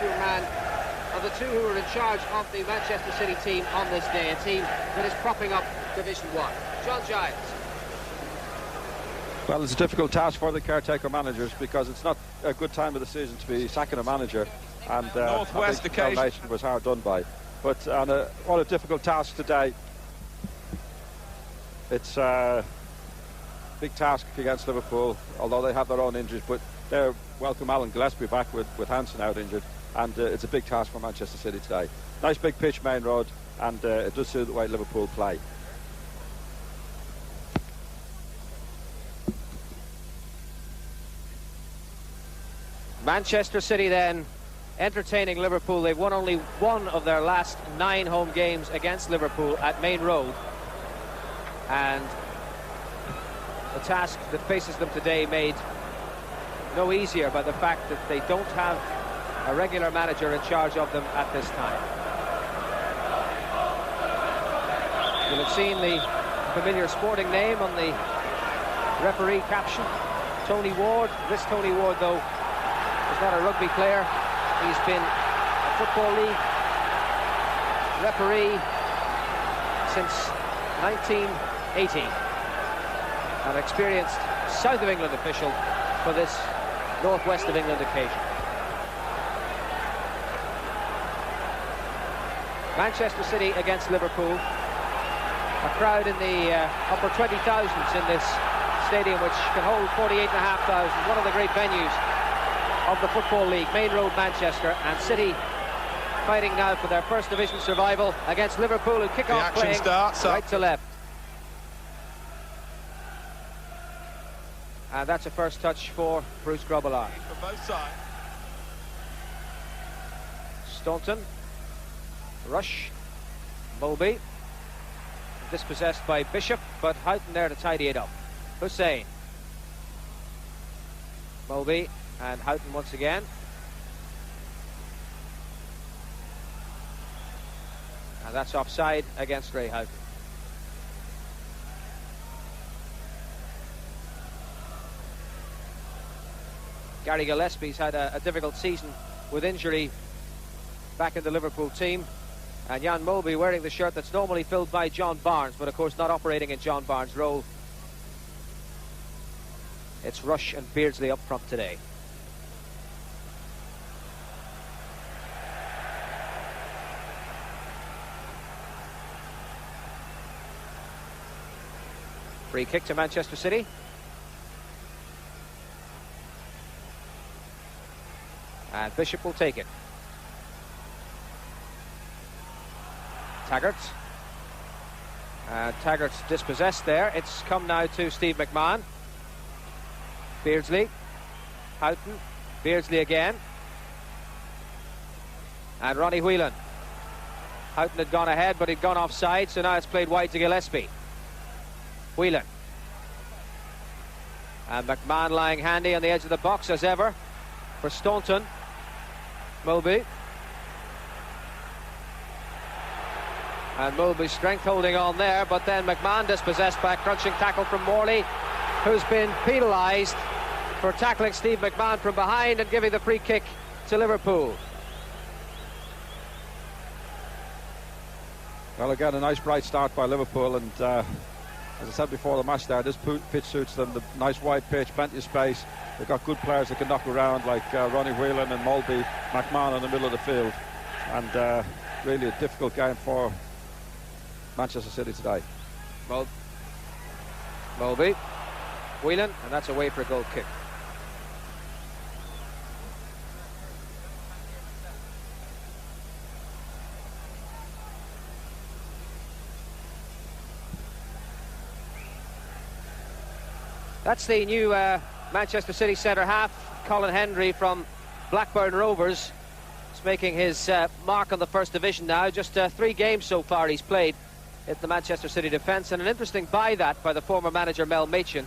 young man of the two who are in charge of the Manchester City team on this day, a team that is propping up Division 1. John Giles. Well, it's a difficult task for the caretaker managers because it's not a good time of the season to be sacking a manager, and I think Dalglish was hard done by. But what a difficult task today. It's a big task against Liverpool, although they have their own injuries, but they're welcome Alan Gillespie back with Hysén out injured, and it's a big task for Manchester City today. Nice big pitch, main road, and it does suit the way Liverpool play. Manchester City then entertaining Liverpool. They've won only one of their last 9 home games against Liverpool at Main Road, and the task that faces them today made no easier by the fact that they don't have a regular manager in charge of them at this time. You'll have seen the familiar sporting name on the referee caption, Tony Ward. This Tony Ward, though, is not a rugby player. He's been a Football League referee since 1980, an experienced South of England official for this Northwest of England occasion. Manchester City against Liverpool. A crowd in the upper 20,000s in this stadium, which can hold 48,500. One of the great venues of the Football League, Main Road, Manchester, and City fighting now for their first division survival against Liverpool, who kick off playing right to left. And that's a first touch for Bruce Grobbelaar. For both sides. Staunton, Rush, Mølby, dispossessed by Bishop, but Houghton there to tidy it up. Hysén, Mølby, and Houghton once again. And that's offside against Ray Houghton. Gary Gillespie's had a difficult season with injury back in the Liverpool team. And Jan Mølby wearing the shirt that's normally filled by John Barnes, but of course not operating in John Barnes' role. It's Rush and Beardsley up front today. Free kick to Manchester City. And Bishop will take it. Taggart. And Taggart's dispossessed there. It's come now to Steve McMahon. Beardsley. Houghton. Beardsley again. And Ronnie Whelan. Houghton had gone ahead, but he'd gone offside, so now it's played wide to Gillespie. Whelan. And McMahon lying handy on the edge of the box as ever for Staunton. Mølby. And Mølby's strength holding on there, but then McMahon dispossessed by a crunching tackle from Morley, who's been penalised for tackling Steve McMahon from behind and giving the free kick to Liverpool. Well, again, a nice bright start by Liverpool, and as I said before the match there, this pitch suits them. The nice wide pitch, plenty of space. They've got good players that can knock around, like Ronnie Whelan and Mølby, McMahon in the middle of the field, and really a difficult game for Manchester City today. Mølby, Whelan, and that's away for a goal kick. That's the new Manchester City centre-half, Colin Hendry from Blackburn Rovers. He's making his mark on the First Division now. Just 3 games so far he's played at the Manchester City defence, and an interesting buy that by the former manager Mel Machin,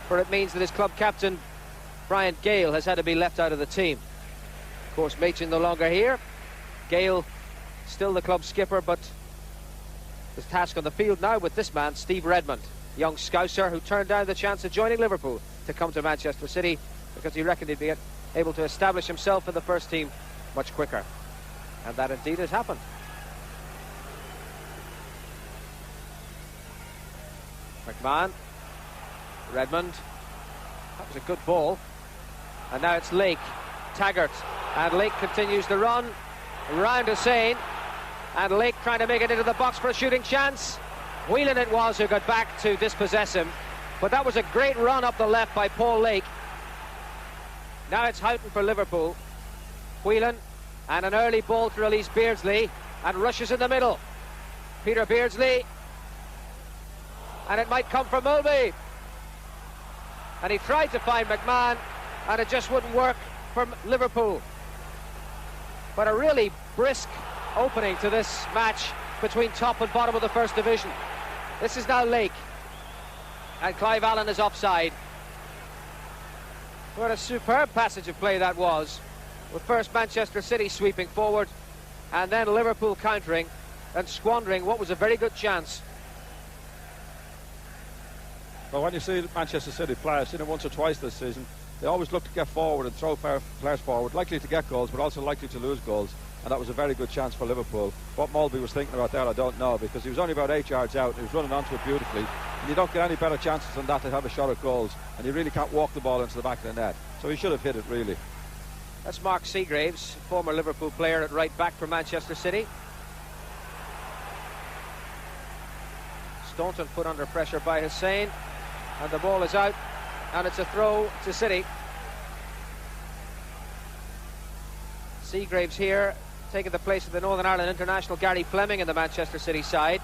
for it means that his club captain Brian Gale has had to be left out of the team. Of course, Machin no longer here. Gale still the club skipper, but his task on the field now with this man, Steve Redmond, young Scouser who turned down the chance of joining Liverpool to come to Manchester City because he reckoned he'd be able to establish himself in the first team much quicker. And that indeed has happened. McMahon, Redmond, that was a good ball. And now it's Lake, Taggart, and Lake continues the run round Hysén, and Lake trying to make it into the box for a shooting chance. Whelan it was who got back to dispossess him, but that was a great run up the left by Paul Lake. Now it's Houghton for Liverpool. Whelan, and an early ball to release Beardsley, and rushes in the middle. Peter Beardsley, and it might come from Mølby, and he tried to find McMahon, and it just wouldn't work for Liverpool. But a really brisk opening to this match between top and bottom of the First Division. This is now Lake, and Clive Allen is offside. What a superb passage of play that was, with first Manchester City sweeping forward, and then Liverpool countering and squandering what was a very good chance. Well, when you see Manchester City play, I've seen it once or twice this season, they always look to get forward and throw players forward, likely to get goals, but also likely to lose goals. And that was a very good chance for Liverpool. What Mølby was thinking about that, I don't know, because he was only about 8 yards out, and he was running onto it beautifully. And you don't get any better chances than that to have a shot at goals, and you really can't walk the ball into the back of the net. So he should have hit it, really. That's Mark Seagraves, former Liverpool player at right back for Manchester City. Staunton put under pressure by Hysén, and the ball is out, and it's a throw to City. Seagraves here, taking the place of the Northern Ireland international Gary Fleming in the Manchester City side.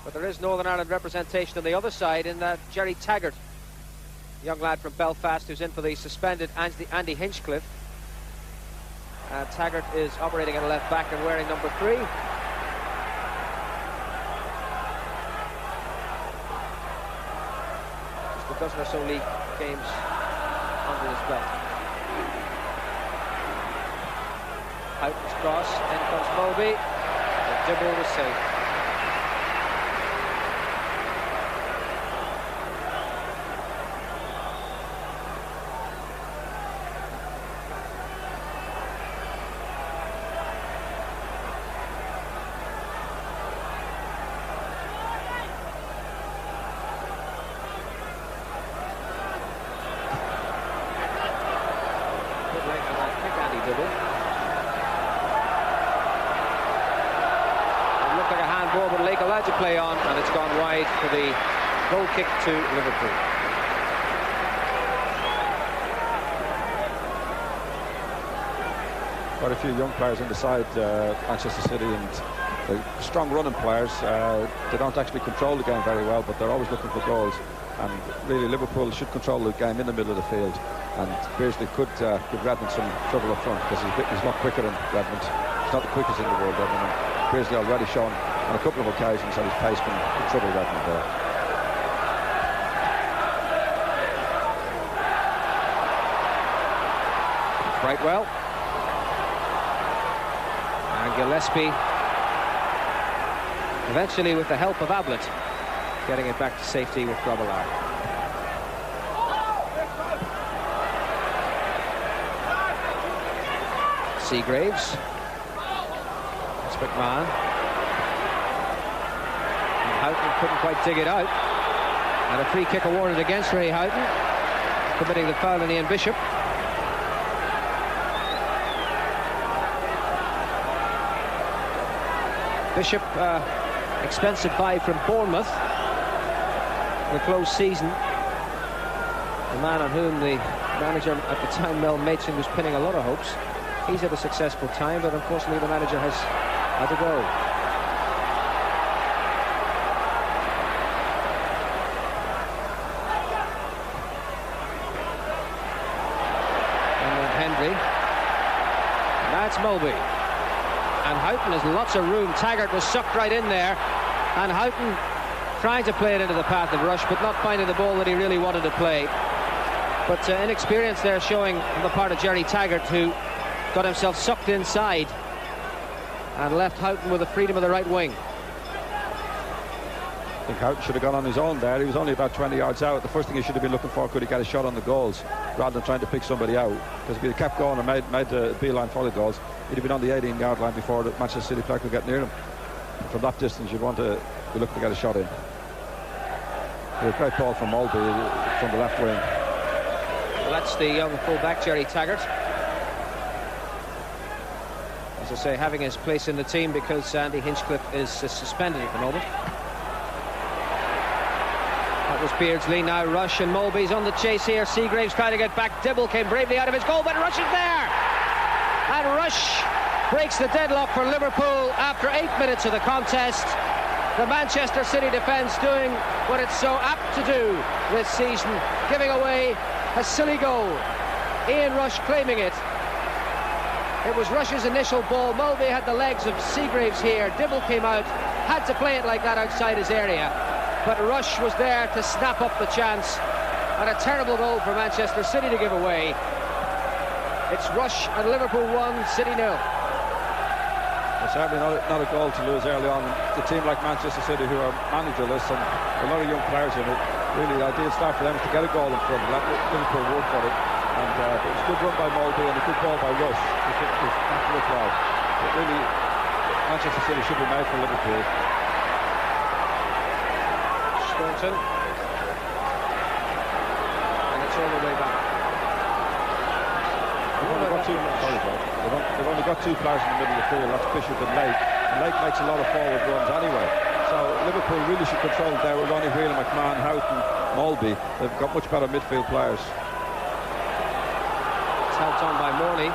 But there is Northern Ireland representation on the other side in that Jerry Taggart, young lad from Belfast who's in for the suspended Andy Hinchcliffe. Taggart is operating at a left back and wearing number 3. Just a dozen or so league games under his belt. Houghton's cross, in comes Mølby, and Dibble was safe. To play on, and it's gone wide for the goal kick to Liverpool. Quite a few young players in the side, Manchester City, and strong running players. They don't actually control the game very well, but they're always looking for goals, and really Liverpool should control the game in the middle of the field, and Beardsley could give Redmond some trouble up front, because he's not quicker than Redmond. He's not the quickest in the world, Redmond. Beardsley already shown on a couple of occasions that his pace can trouble Redmond there. Brightwell and Gillespie, eventually with the help of Ablett, getting it back to safety with Grobbelaar. Seagraves, that's McMahon. Houghton couldn't quite dig it out, and a free kick awarded against Ray Houghton, committing the foul on Ian Bishop. Bishop, expensive buy from Bournemouth in a close season. The man on whom the manager at the time, Mel Maitland, was pinning a lot of hopes. He's had a successful time, but unfortunately the manager has had to go. Hendry. Now it's Mølby. And Houghton has lots of room. Taggart was sucked right in there. And Houghton trying to play it into the path of rush, but not finding the ball that he really wanted to play. But inexperience there showing on the part of Jerry Taggart, who got himself sucked inside and left Houghton with the freedom of the right wing. think Houghton should have gone on his own there. He was only about 20 yards out. The first thing he should have been looking for, could he get a shot on the goals, rather than trying to pick somebody out. Because if he had kept going and made the beeline for the goals, he'd have been on the 18-yard line before the Manchester City player could get near him. And from that distance, you'd want to be looking to get a shot in. A great ball from Mølby from the left wing. Well, that's the young full-back, Jerry Taggart. As I say, having his place in the team because Andy Hinchcliffe is suspended at the moment. That was Beardsley, now Rush, and Mølby's on the chase here. Seagraves trying to get back. Dibble came bravely out of his goal, but Rush is there! And Rush breaks the deadlock for Liverpool after 8 minutes of the contest. The Manchester City defence doing what it's so apt to do this season, giving away a silly goal. Ian Rush claiming it. It was Rush's initial ball. Mølby had the legs of Seagraves here. Dibble came out, had to play it like that outside his area. But Rush was there to snap up the chance. And a terrible goal for Manchester City to give away. It's Rush and Liverpool 1, City 0. It's certainly not a goal to lose early on. The team like Manchester City, who are managerless and a lot of young players in it, really the ideal start for them is to get a goal in front and let Liverpool work for it. And it was a good run by Mølby and a good ball by Rush. It was well. But really, Manchester City should be made for Liverpool. Staunton. And it's all the way back. They've only got two players in the middle of the field. That's Bishop and Lake. And Lake makes a lot of forward runs anyway. So Liverpool really should control it there with Ronnie Whelan, McMahon, Houghton, Mølby. They've got much better midfield players. It's helped on by Morley.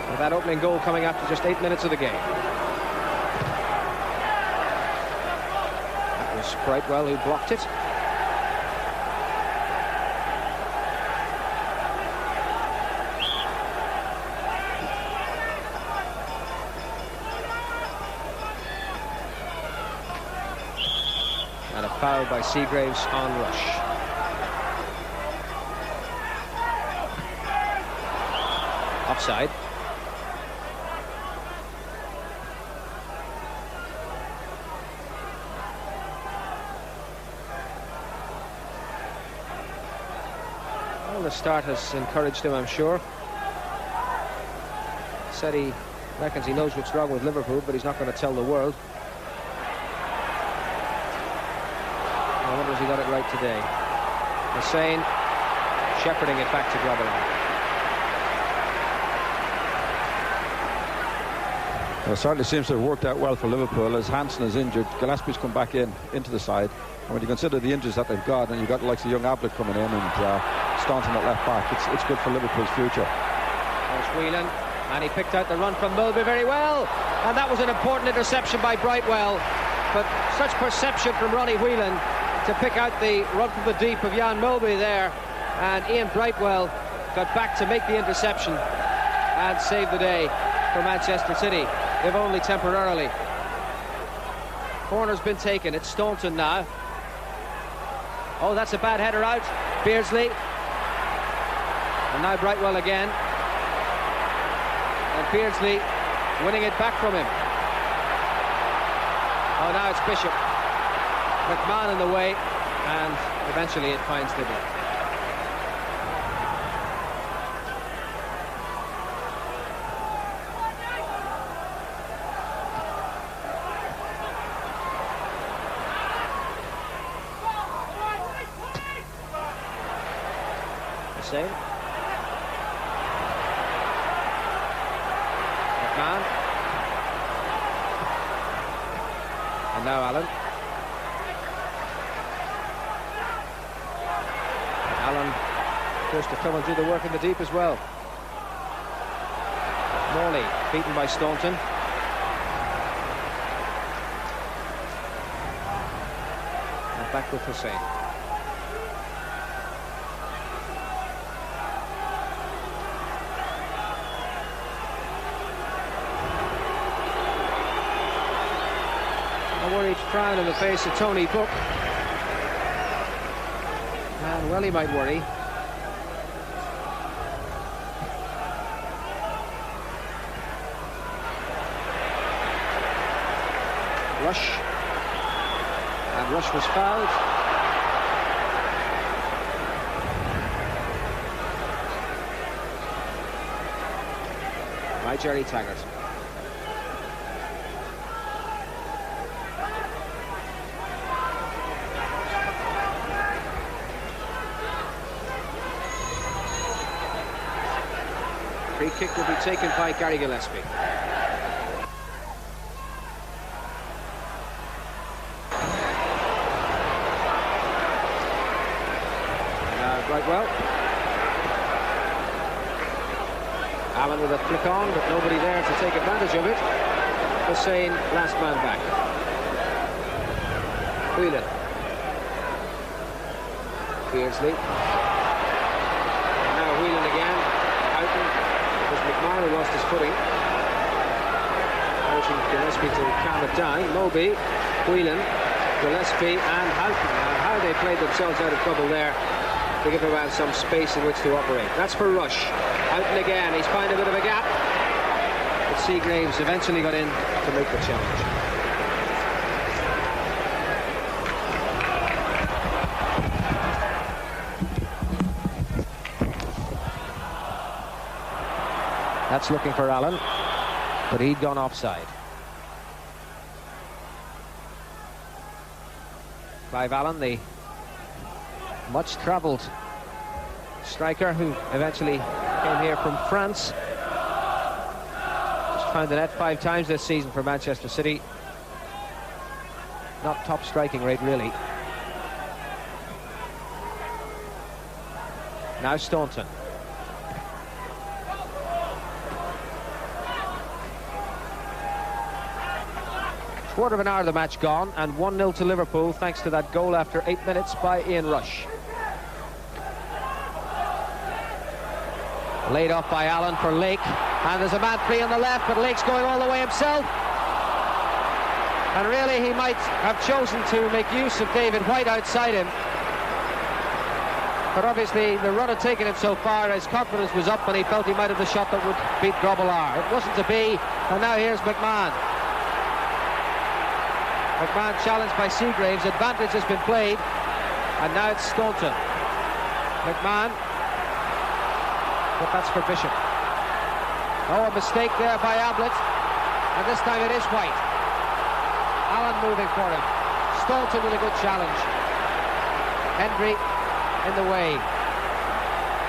With that opening goal coming after just 8 minutes of the game. That was Brightwell who blocked it. And a foul by Seagraves on Rush. Offside. Well, the start has encouraged him, I'm sure. Said he reckons he knows what's wrong with Liverpool, but he's not going to tell the world. I wonder if he got it right today. Hysén shepherding it back to Grobbelaar. Well, it certainly seems to have worked out well for Liverpool. As Hansen is injured, Gillespie's come back into the side. And when you consider the injuries that they've got, and you've got the likes of young Ablett coming in and Staunton at left back, it's good for Liverpool's future. There's Whelan, and he picked out the run from Mølby very well. And that was an important interception by Brightwell. But such perception from Ronnie Whelan to pick out the run from the deep of Jan Mølby there. And Ian Brightwell got back to make the interception and save the day for Manchester City, if only temporarily. Corner's been taken. It's Staunton now. Oh, that's a bad header out. Beardsley. And now Brightwell again. And Beardsley winning it back from him. Oh, now it's Bishop. McMahon in the way, and eventually it finds Dibble. Hysén. McMahon. And now Allen. Allen forced to come and do the work in the deep as well. Morley beaten by Staunton. And back with Hysén. A worried frown on the face of Tony Cook. And well, he might worry. Rush. And Rush was fouled. By Jerry Taggart. Free kick will be taken by Gary Gillespie. Brightwell. Allen with a flick on, but nobody there to take advantage of it. Hysén, last man back. Whelan. Beardsley. Now Whelan again. Houghton. It was McMahon who lost his footing. Urging Gillespie to calm it down. Mølby, Whelan, Gillespie and Houghton. Now how they played themselves out of trouble there to give around some space in which to operate. That's for Rush. Houghton again, he's found a bit of a gap. But Seagraves eventually got in to make the challenge. That's looking for Allen, but he'd gone offside. Clive Allen, the much-travelled striker who eventually came here from France. Just found the net 5 times this season for Manchester City. Not top striking rate, really. Now Staunton. Quarter of an hour of the match gone, and 1-0 to Liverpool thanks to that goal after 8 minutes by Ian Rush. Laid off by Allen for Lake, and there's a man free on the left, but Lake's going all the way himself. And really he might have chosen to make use of David White outside him, but obviously the run had taken him so far, his confidence was up and he felt he might have the shot that would beat Grobbelaar. It wasn't to be, and now here's McMahon. McMahon challenged by Seagraves, advantage has been played, and now it's Staunton. McMahon, but that's for Bishop. Oh, a mistake there by Ablett, and this time it is White. Allen moving for him. Staunton with a good challenge. Hendry in the way.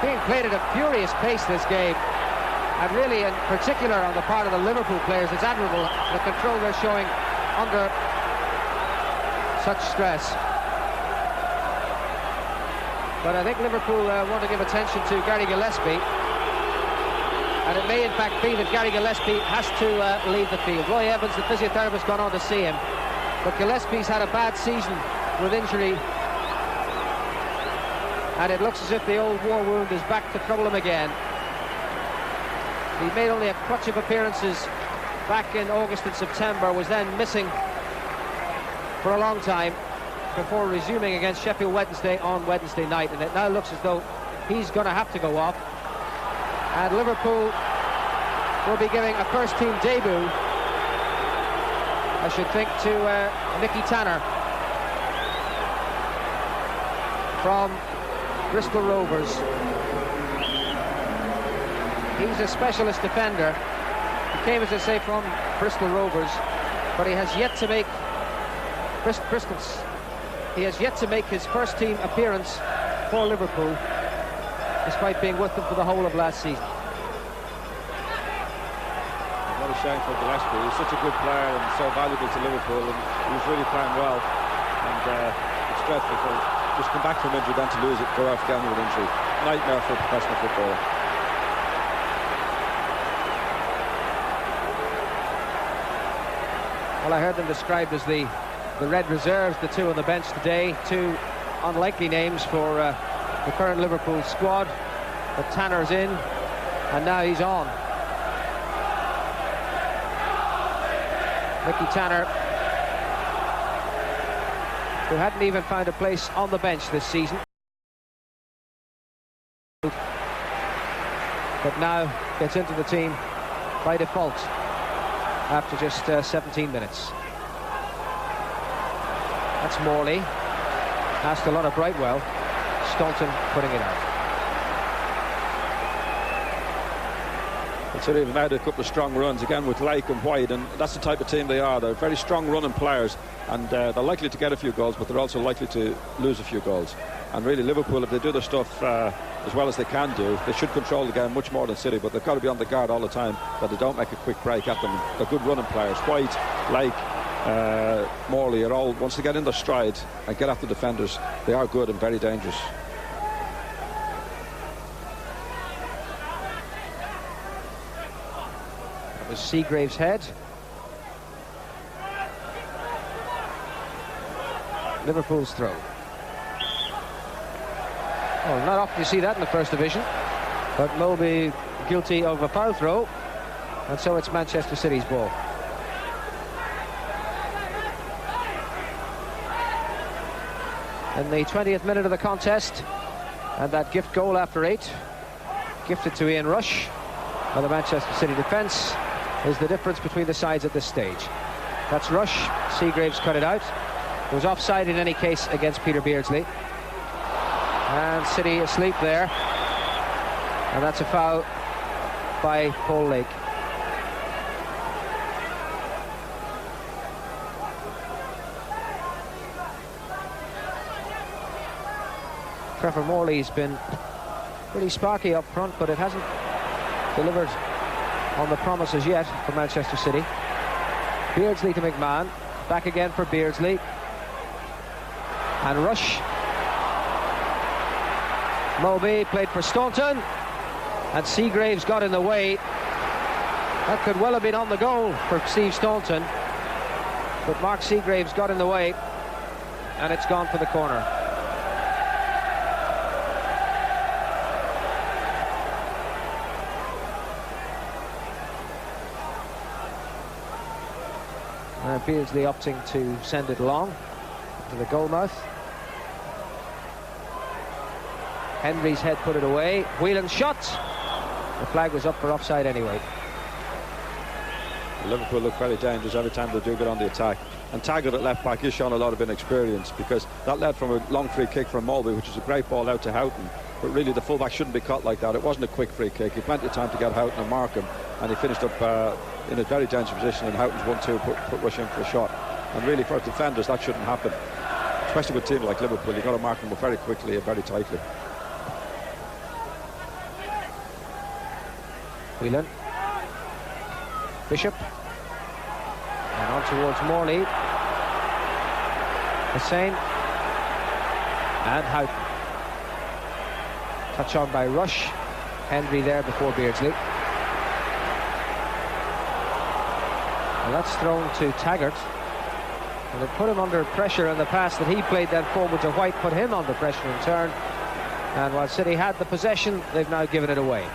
Being played at a furious pace this game, and really in particular on the part of the Liverpool players, it's admirable the control they're showing under such stress. But I think Liverpool want to give attention to Gary Gillespie, and it may in fact be that Gary Gillespie has to leave the field. Roy Evans, the physiotherapist, gone on to see him, but Gillespie's had a bad season with injury, and it looks as if the old war wound is back to trouble him again. He made only a crutch of appearances back in August and September, was then missing for a long time before resuming against Sheffield Wednesday on Wednesday night, and it now looks as though he's going to have to go off, and Liverpool will be giving a first team debut, I should think, to Nicky Tanner from Bristol Rovers. He's a specialist defender. He came, as I say, from Bristol Rovers, but he has yet to make He has yet to make his first team appearance for Liverpool, despite being with them for the whole of last season. What a shame for Gillespie. He's such a good player and so valuable to Liverpool, and he was really playing well. And it's dreadful for just come back from injury, then to lose it, go off again with injury. Nightmare for professional football. Well, I heard them described as the Red Reserves, the two on the bench today. Two unlikely names for the current Liverpool squad. But Tanner's in, and now he's on. Nicky Tanner, who hadn't even found a place on the bench this season, but now gets into the team by default after just 17 minutes. That's Morley. Asked a lot of Brightwell. Staunton putting it out. So they've made a couple of strong runs again with Lake and White, and that's the type of team they are. They're very strong running players, and they're likely to get a few goals, but they're also likely to lose a few goals. And really, Liverpool, if they do their stuff as well as they can do, they should control the game much more than City, but they've got to be on the guard all the time that they don't make a quick break at them. They're good running players. White, Lake, Morley are all, once they get in their stride and get after defenders, they are good and very dangerous. Was Seagraves' head. Liverpool's throw. Well, not often you see that in the First Division, but Mølby guilty of a foul throw, and so it's Manchester City's ball. In the 20th minute of the contest, and that gift goal after 8, gifted to Ian Rush by the Manchester City defence, is the difference between the sides at this stage. That's Rush. Seagraves cut it out. It was offside in any case against Peter Beardsley. And City asleep there. And that's a foul by Paul Lake. Trevor Morley's been pretty sparky up front, but it hasn't delivered on the promises yet for Manchester City. Beardsley to McMahon, back again for Beardsley, and Rush. Mølby played for Staunton, and Seagraves got in the way. That could well have been on the goal for Steve Staunton, but Mark Seagraves got in the way, and it's gone for the corner. Beardsley opting to send it along to the goal mouth. Hendry's head put it away. Whelan shot. The flag was up for offside anyway. Liverpool look very dangerous every time they do get on the attack. And Taggart at left back is showing a lot of inexperience, because that led from a long free kick from Mølby, which is a great ball out to Houghton. But really the fullback shouldn't be caught like that. It wasn't a quick free kick. He had plenty of time to get Houghton and mark him, and he finished up in a very dangerous position, and Houghton's 1-2 put Rush in for a shot. And really for defenders that shouldn't happen, especially with a team like Liverpool. You've got to mark them very quickly and very tightly. Whelan, Bishop, and on towards Morley, Hysén, and Houghton. Touch on by Rush. Hendry there before Beardsley. Well, that's thrown to Taggart, and it put him under pressure, in the pass that he played then forward to White put him under pressure in turn, and while City had the possession, they've now given it away.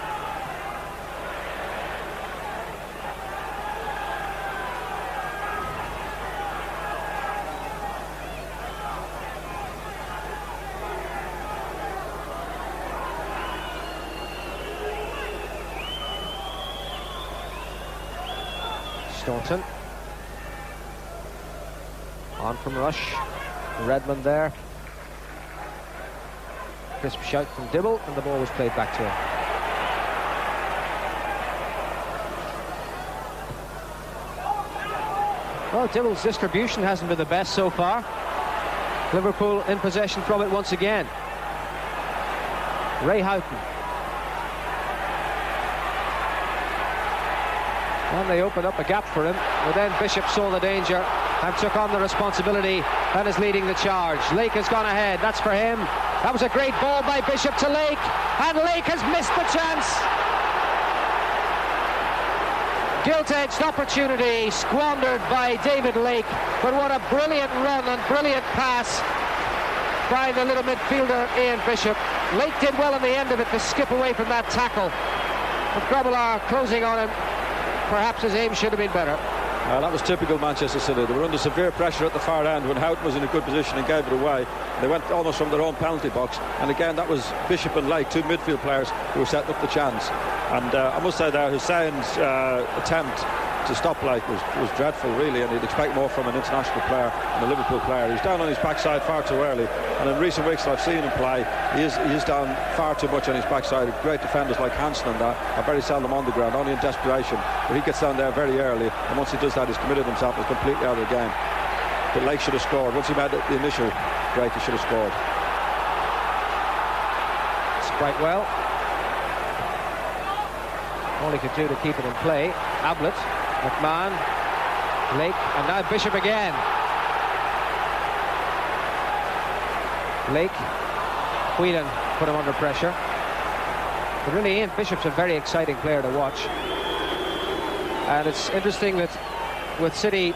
Staunton on from Rush. Redmond there. Crisp shout from Dibble, and the ball was played back to him. Well, Dibble's distribution hasn't been the best so far. Liverpool in possession from it once again. Ray Houghton. And they opened up a gap for him, but then Bishop saw the danger and took on the responsibility and is leading the charge. Lake has gone ahead. That's for him. That was a great ball by Bishop to Lake, and Lake has missed the chance. Gilt-edged opportunity squandered by David Lake, but what a brilliant run and brilliant pass by the little midfielder Ian Bishop. Lake did well in the end of it to skip away from that tackle, but Grobbelaar closing on him. Perhaps his aim should have been better. That was typical Manchester City. They were under severe pressure at the far end when Houghton was in a good position and gave it away. They went almost from their own penalty box, and again that was Bishop and Lake, two midfield players who were setting up the chance. And I must say there, Hysén's attempt to stop Blake was dreadful, really, and you'd expect more from an international player and a Liverpool player. He's down on his backside far too early, and in recent weeks I've seen him play, he is down far too much on his backside. Great defenders like Hysén and that are very seldom on the ground, only in desperation, but he gets down there very early, and once he does that, he's committed himself, he's completely out of the game. But Blake should have scored. Once he made the initial break, he should have scored. It's Brightwell. All he could do to keep it in play. Ablett, McMahon, Lake, and now Bishop again. Lake, Whelan put him under pressure. But really, Ian Bishop's a very exciting player to watch. And it's interesting that with City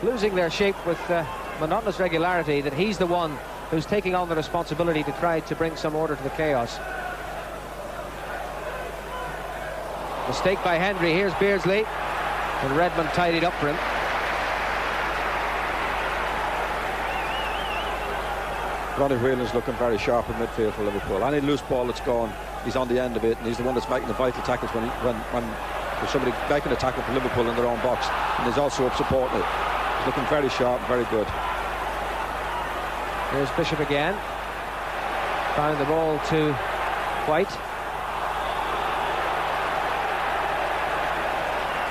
losing their shape with monotonous regularity, that he's the one who's taking on the responsibility to try to bring some order to the chaos. Mistake by Hendry. Here's Beardsley, and Redmond tidied up for him. Ronnie Whelan's looking very sharp in midfield for Liverpool. Any loose ball that's gone, he's on the end of it, and he's the one that's making the vital tackles when there's somebody making a tackle for Liverpool in their own box, and he's also up supporting it. He's looking very sharp, very good. Here's Bishop again. Found the ball to White.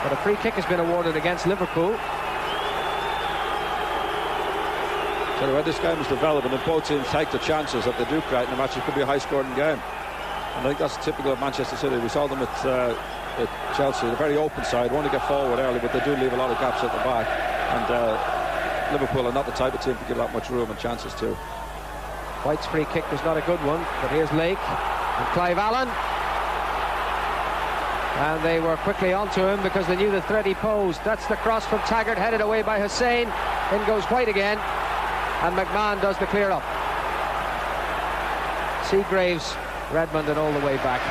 But a free kick has been awarded against Liverpool. So the way this game is developing, and both teams take the chances that they do create in the match, it could be a high-scoring game. And I think that's typical of Manchester City. We saw them at Chelsea, the very open side, want to get forward early, but they do leave a lot of gaps at the back. And Liverpool are not the type of team to give that much room and chances to. White's free kick was not a good one, but here's Lake and Clive Allen. And they were quickly onto him because they knew the threat he posed. That's the cross from Taggart, headed away by Hysén. In goes White again, and McMahon does the clear up. Seagraves, Redmond, and all the way back.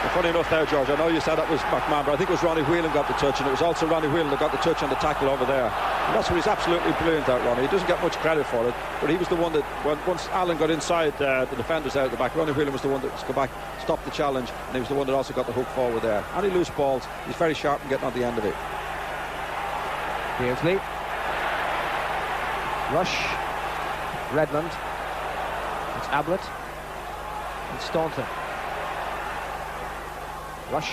Well, funny enough there, George, I know you said that was McMahon, but I think it was Ronnie Whelan got the touch, and it was also Ronnie Whelan that got the touch on the tackle over there. And that's where he's absolutely brilliant at, Ronnie. He doesn't get much credit for it, but he was the one that, once Allen got inside the defenders out at the back, Ronnie Whelan was the one that's go back, stopped the challenge, and he was the one that also got the hook forward there. Any loose balls, he's very sharp in getting on the end of it. Beardsley. Rush. Redmond. It's Ablett. And Staunton. Rush.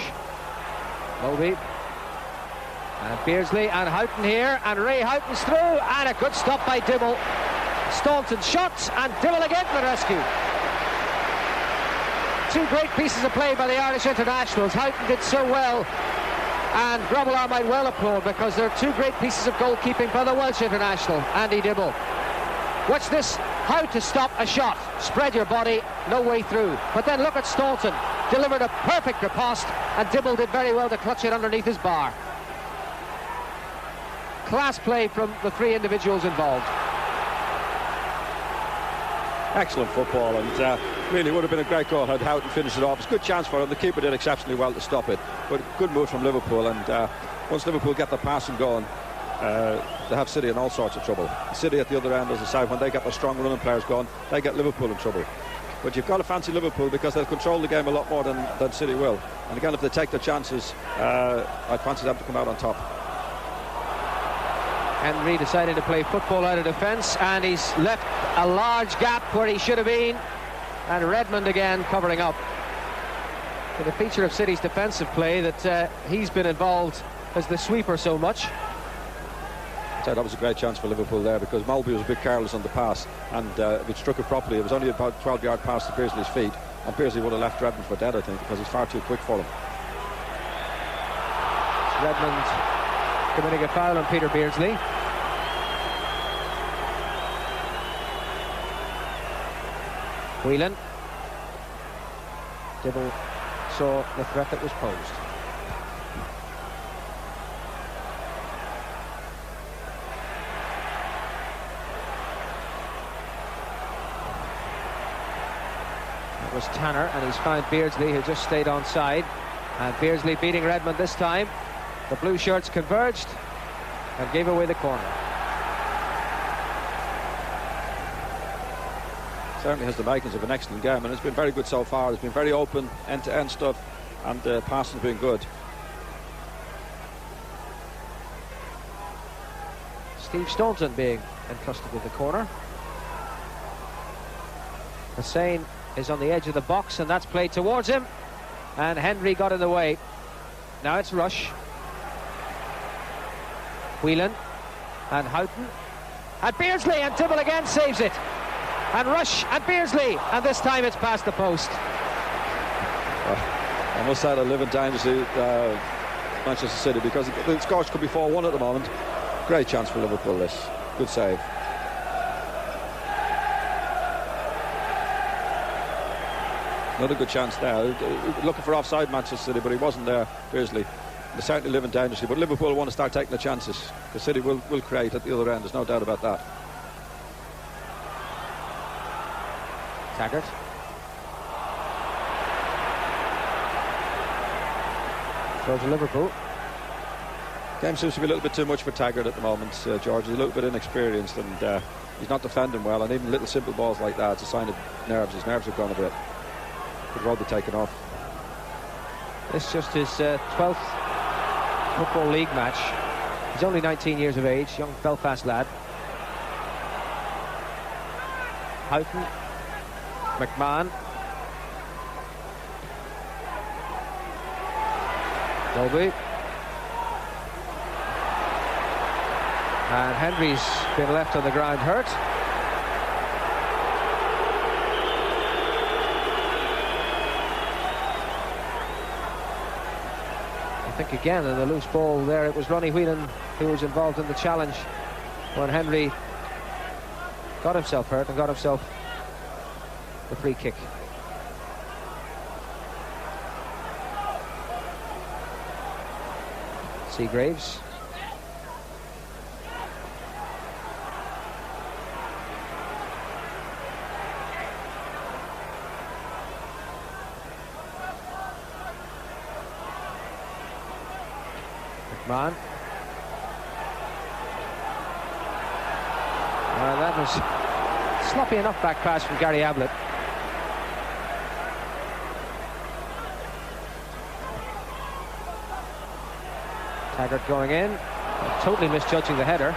Mølby. And Beardsley and Houghton here, and Ray Houghton's through, and a good stop by Dibble. Staunton shots, and Dibble again for the rescue. Two great pieces of play by the Irish internationals. Houghton did so well, and Grobbelaar might well applaud, because there are two great pieces of goalkeeping by the Welsh international, Andy Dibble. Watch this, how to stop a shot. Spread your body, no way through. But then look at Staunton, delivered a perfect riposte, and Dibble did very well to clutch it underneath his bar. Class play from the three individuals involved. Excellent football, and really would have been a great goal had Houghton finished it off. It's a good chance for him. The keeper did exceptionally well to stop it, but good move from Liverpool. And once Liverpool get the passing going, they have City in all sorts of trouble. City at the other end, as I say, when they get their strong running players going, they get Liverpool in trouble. But you've got to fancy Liverpool because they'll control the game a lot more than City will. And again, if they take their chances, I'd fancy them to come out on top. Hendry decided to play football out of defence, and he's left a large gap where he should have been, and Redmond again covering up. So the feature of City's defensive play that he's been involved as the sweeper so much. That was a great chance for Liverpool there, because Mølby was a bit careless on the pass, and if it struck it properly, it was only about 12-yard pass to Beardsley's feet, and Beardsley would have left Redmond for dead, I think, because he's far too quick for him. Redmond committing a foul on Peter Beardsley. Whelan. Dibble saw the threat that was posed. That was Tanner, and he's found Beardsley, who just stayed onside. And Beardsley beating Redmond this time. The blue shirts converged and gave away the corner. Certainly has the makings of an excellent game, and it's been very good so far. It's been very open, end-to-end stuff, and the passing's been good. Steve Staunton being entrusted with the corner. Hysén is on the edge of the box, and that's played towards him, and Hendry got in the way. Now it's Rush, Whelan and Houghton and Beardsley, and Dibble again saves it, and Rush and Beardsley, and this time it's past the post. I must say I live in dangerously Manchester City, because the scores could be 4-1 at the moment. Great chance for Liverpool, this. Good save. Another good chance now. Looking for offside Manchester City, but he wasn't there, Beardsley. They certainly live in dangerously, but Liverpool want to start taking the chances. The City will create at the other end, there's no doubt about that. Taggart. Throw to Liverpool. Game seems to be a little bit too much for Taggart at the moment, George. He's a little bit inexperienced, and he's not defending well, and even little simple balls like that, it's a sign of nerves. His nerves have gone a bit. Could well be taken off. This is just his 12th Football League match. He's only 19 years of age, young Belfast lad. Houghton, McMahon, Mølby, and Hendry's been left on the ground hurt. I think again in the loose ball there, it was Ronnie Whelan who was involved in the challenge when Hendry got himself hurt and got himself the free kick. Seagraves. McMahon. That was sloppy enough back pass from Gary Ablett. Taggart going in, totally misjudging the header.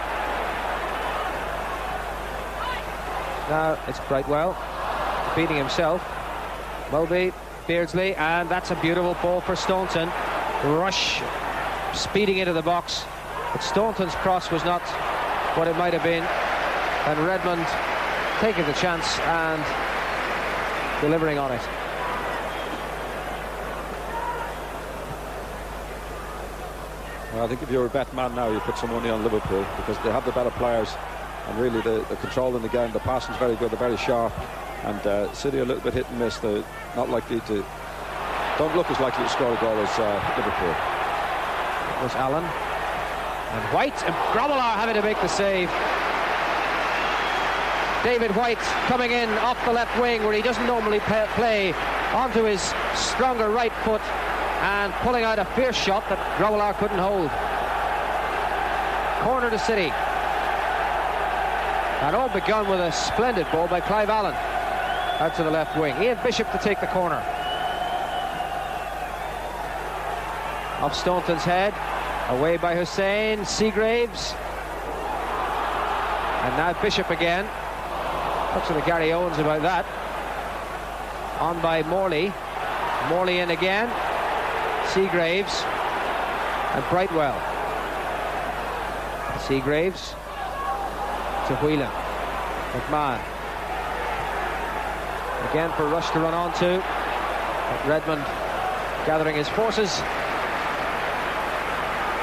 Now it's Brightwell beating himself. Mølby, Beardsley, and that's a beautiful ball for Staunton. Rush speeding into the box, but Staunton's cross was not what it might have been, and Redmond taking the chance and delivering on it. Well, I think if you're a bet man now, you put some money on Liverpool, because they have the better players, and really the control in the game. The passing's very good, they're very sharp, and City are a little bit hit and miss. They're not likely to, don't look as likely to score a goal as Liverpool. It was Allen and White, and Grobbelaar having to make the save. David White coming in off the left wing where he doesn't normally play, onto his stronger right foot, and pulling out a fierce shot that Grobbelaar couldn't hold. Corner to City, and all begun with a splendid ball by Clive Allen out to the left wing. Ian Bishop to take the corner. Off Staunton's head, away by Hysén. Seagraves, and now Bishop again. Talks to the Gary Owens about that. On by Morley. Morley in again. Seagraves and Brightwell. Seagraves to Whelan. McMahon again for Rush to run on to. But Redmond gathering his forces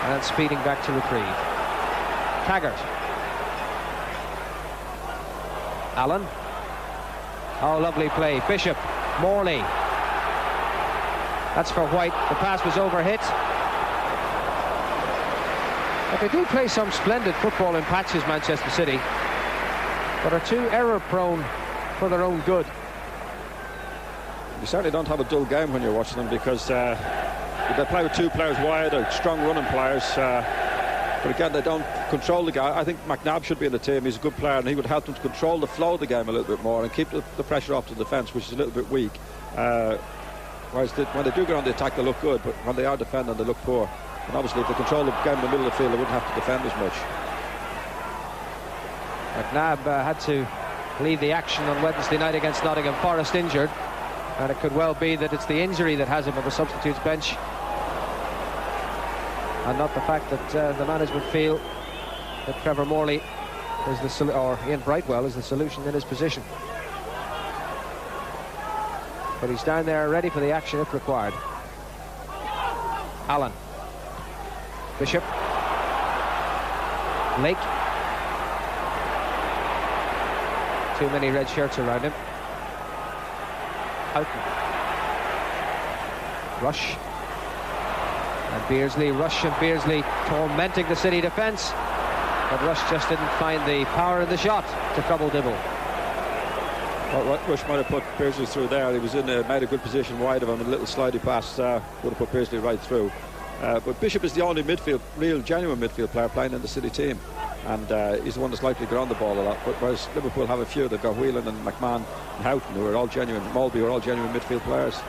and speeding back to retrieve. Taggart. Allen. Oh, lovely play. Bishop. Morley. That's for White. The pass was overhit. But they do play some splendid football in patches, Manchester City, but are too error-prone for their own good. You certainly don't have a dull game when you're watching them, because they play with two players wide, or strong running players. But again, they don't control the game. I think McNabb should be in the team. He's a good player, and he would help them to control the flow of the game a little bit more and keep the pressure off the defence, which is a little bit weak. Whereas when they do get on the attack, they look good, but when they are defending, they look poor. And obviously, if they control the game in the middle of the field, they wouldn't have to defend as much. McNabb had to leave the action on Wednesday night against Nottingham Forest injured, and it could well be that it's the injury that has him on the substitutes bench, and not the fact that the management feel that Trevor Morley is or Ian Brightwell is the solution in his position. But he's down there ready for the action if required. Allen, Bishop, Lake. Too many red shirts around him. Houghton, Rush, and Beardsley. Rush and Beardsley tormenting the City defence, but Rush just didn't find the power in the shot to trouble Dibble. Well, Rush might have put Beardsley through there. He was made a good position wide of him, and a little slidey pass would have put Beardsley right through. But Bishop is the only real genuine midfield player playing in the City team, and he's the one that's likely to get on the ball a lot. But whereas Liverpool have a few, they've got Whelan and McMahon and Houghton, who are all genuine. Mølby, who are all genuine midfield players.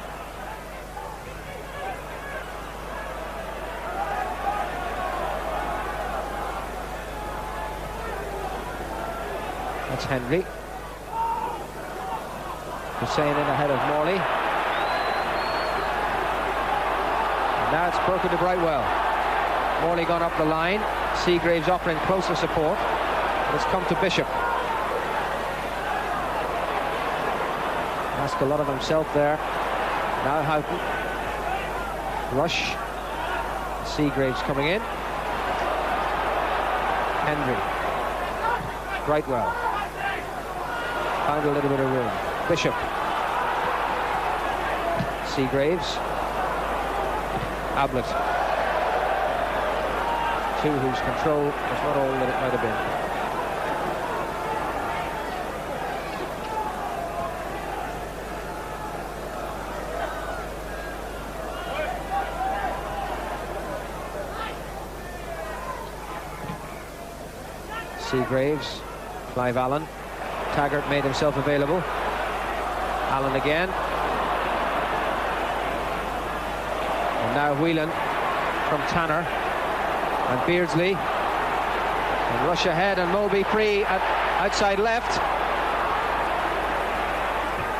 That's Hendry. Hysén in ahead of Morley. And now it's broken to Brightwell. Morley gone up the line. Seagraves offering closer support. But it's come to Bishop. Asked a lot of himself there. Now Houghton. Rush. Seagraves coming in. Hendry. Brightwell. Found a little bit of room. Bishop. Seagraves. Ablett. Two whose control was not all that it might have been. Seagraves. Clive Allen. Taggart made himself available. Allen again. And now Whelan from Tanner. And Beardsley. And Rush ahead, and Mølby free at outside left.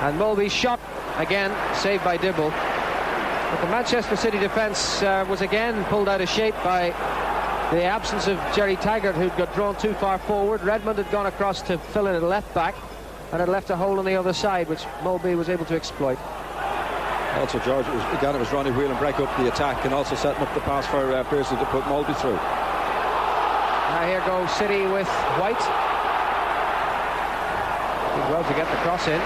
And Mølby's shot again saved by Dibble. But the Manchester City defence was again pulled out of shape by the absence of Jerry Taggart, who'd got drawn too far forward. Redmond had gone across to fill in at left back and had left a hole on the other side, which Mølby was able to exploit. Also, George, it was Ronnie Whelan break up the attack and also setting up the pass for Beardsley to put Mølby through. Now here goes City with White. Did well to get the cross in.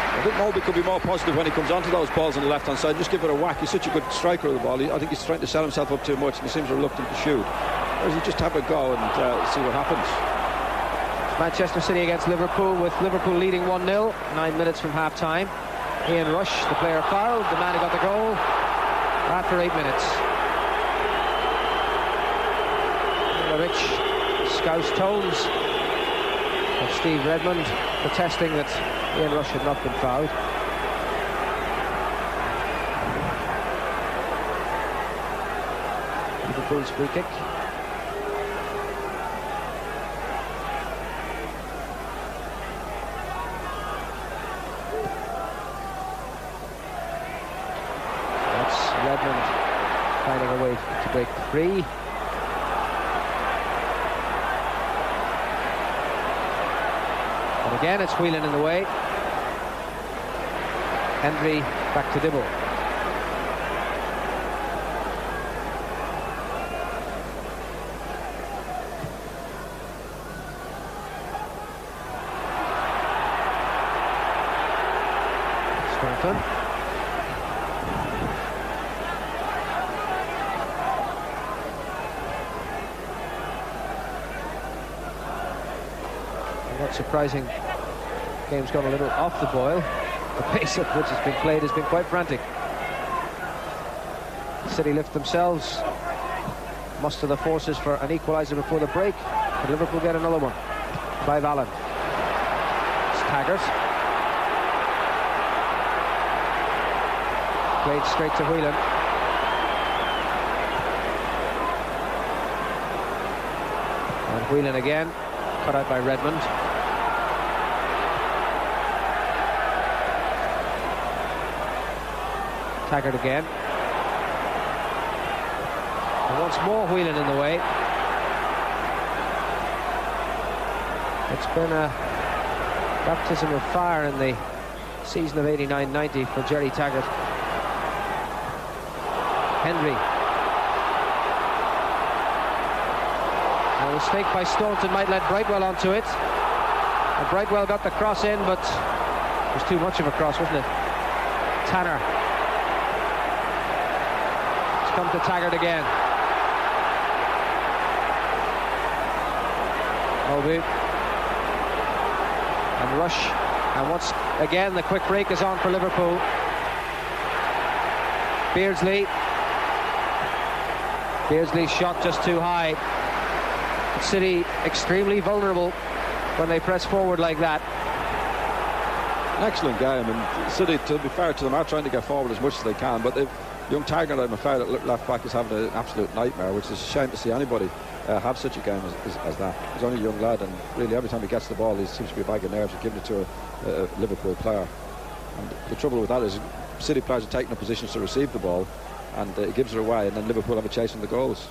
I think Mølby could be more positive when he comes onto those balls on the left-hand side. Just give it a whack. He's such a good striker of the ball. I think he's trying to sell himself up too much, and he seems reluctant to shoot. Whereas he just have a go and see what happens. Manchester City against Liverpool, with Liverpool leading 1-0, 9 minutes from half-time. Ian Rush, the player fouled, the man who got the goal, after 8 minutes. The rich Scouse tones of Steve Redmond protesting that Ian Rush had not been fouled. Liverpool's free kick. Redmond finding a way to break free. And again it's Whelan in the way. Hendry back to Dibble. Staunton. Not surprising, game's gone a little off the boil. The pace at which it's been played has been quite frantic. City lift themselves, muster the forces for an equaliser before the break. But Liverpool get another one. Clive Allen. It's Taggart. Played straight to Whelan. Whelan again, cut out by Redmond. Taggart again. And once more Whelan in the way. It's been a baptism of fire in the season of 89-90 for Jerry Taggart. Hendry. A mistake by Staunton might let Brightwell onto it. And Brightwell got the cross in, but it was too much of a cross, wasn't it? Tanner. It's come to Taggart again. Mølby. And Rush. And once again the quick break is on for Liverpool. Beardsley. Beardsley's shot just too high. City extremely vulnerable when they press forward like that. An excellent game, and City, to be fair to them, are trying to get forward as much as they can, but young Taggart, I'm afraid, at left back is having an absolute nightmare, which is a shame to see anybody have such a game as that. He's only a young lad, and really every time he gets the ball he seems to be a bag of nerves and giving it to a Liverpool player. And the trouble with that is City players are taking up positions to receive the ball, and it gives it away, and then Liverpool have a chase on the goals.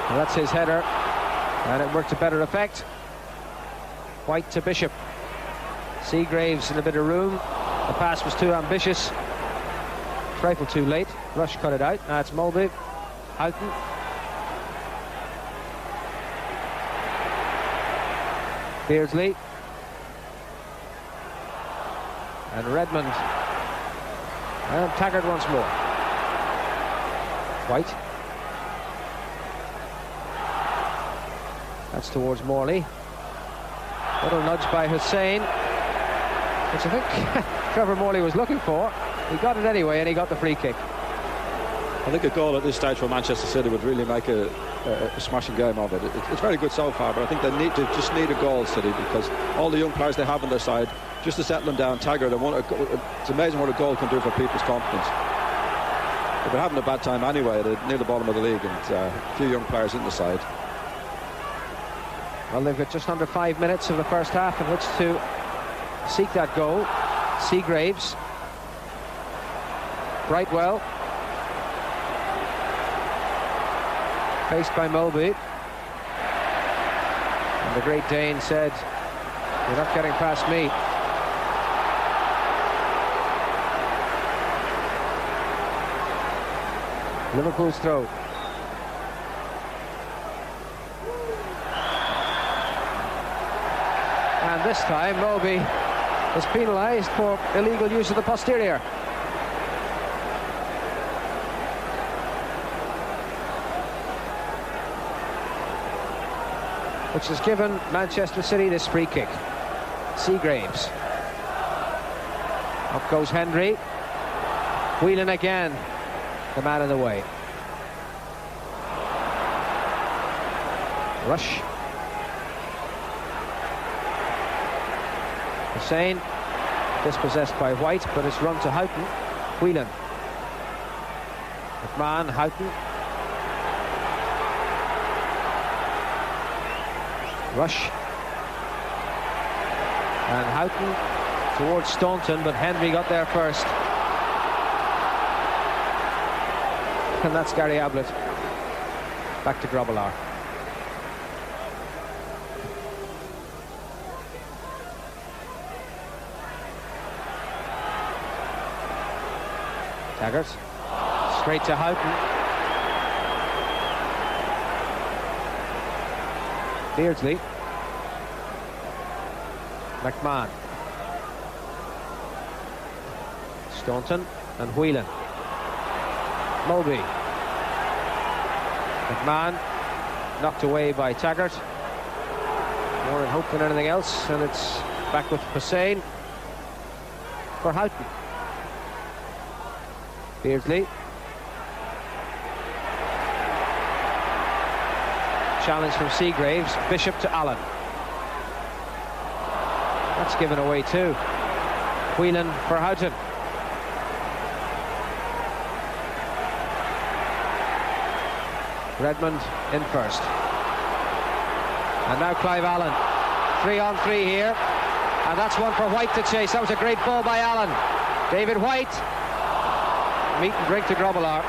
Well, that's his header, and it worked to better effect. White to Bishop. Seagraves in a bit of room. The pass was too ambitious. Trifle too late. Rush cut it out. Now it's Mølby. Houghton. Beardsley. And Redmond. And Taggart once more. White. That's towards Morley. Little nudge by Hysén, which I think Trevor Morley was looking for. He got it anyway, and he got the free kick. I think a goal at this stage for Manchester City would really make a smashing game of it. It's very good so far, but I think they just need a goal, City, because all the young players they have on their side, just to settle them down. Taggart, it's amazing what a goal can do for people's confidence. But they're having a bad time anyway. They're near the bottom of the league, and a few young players in the side. Well, they've got just under 5 minutes of the first half in which to seek that goal. Seagraves. Brightwell. Faced by Mølby. And the great Dane said, "You're not getting past me." Liverpool's throw. And this time Mølby is penalised for illegal use of the posterior. Which has given Manchester City this free kick. Seagraves. Up goes Hendry. Whelan again, the man in the way. Rush. Hysén, dispossessed by White, but it's run to Houghton. Whelan. McMahon, Houghton. Rush. And Houghton towards Staunton, but Hendry got there first. And that's Gary Ablett. Back to Grobbelaar. Taggart. Straight to Houghton. Beardsley. McMahon. Staunton and Whelan. Mølby. McMahon knocked away by Taggart. More in hope than anything else, and it's back with Hysén for Houghton. Beardsley. Challenge from Seagraves. Bishop to Allen. That's given away too. Whelan for Houghton. Redmond in first. And now Clive Allen. 3-on-3 here. And that's one for White to chase. That was a great ball by Allen. David White. Meet and drink to Grobbelaar.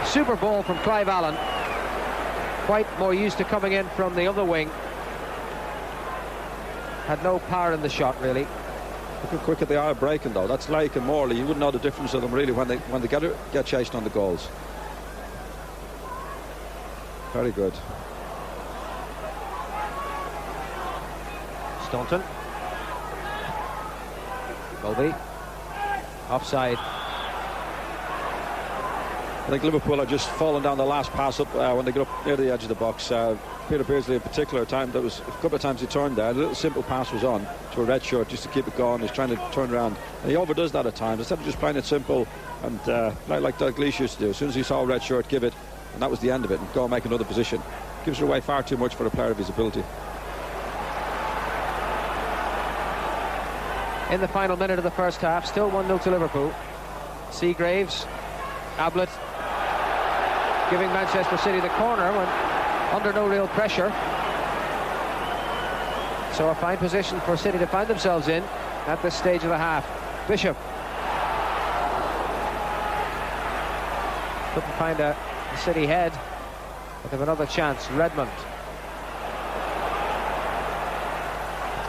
Super ball from Clive Allen. White more used to coming in from the other wing. Had no power in the shot, really. Looking quick at the eye breaking, though. That's Lake and Morley. You wouldn't know the difference of them, really, when they get chased on the goals. Very good. Staunton. Mølby. Offside. I think Liverpool are just falling down the last pass up when they get up near the edge of the box. Peter Beardsley in particular, there was a couple of times he turned there. A little simple pass was on to a red shirt just to keep it going. He's trying to turn around, and he overdoes that at times. Instead of just playing it simple and like Dalglish used to do. As soon as he saw a red shirt, give it, and that was the end of it, and go and make another position. Gives it away far too much for a player of his ability. In the final minute of the first half, still 1-0 to Liverpool. Seagraves, Ablett giving Manchester City the corner when under no real pressure. So a fine position for City to find themselves in at this stage of the half. Bishop couldn't find a City head, but they have another chance. Redmond.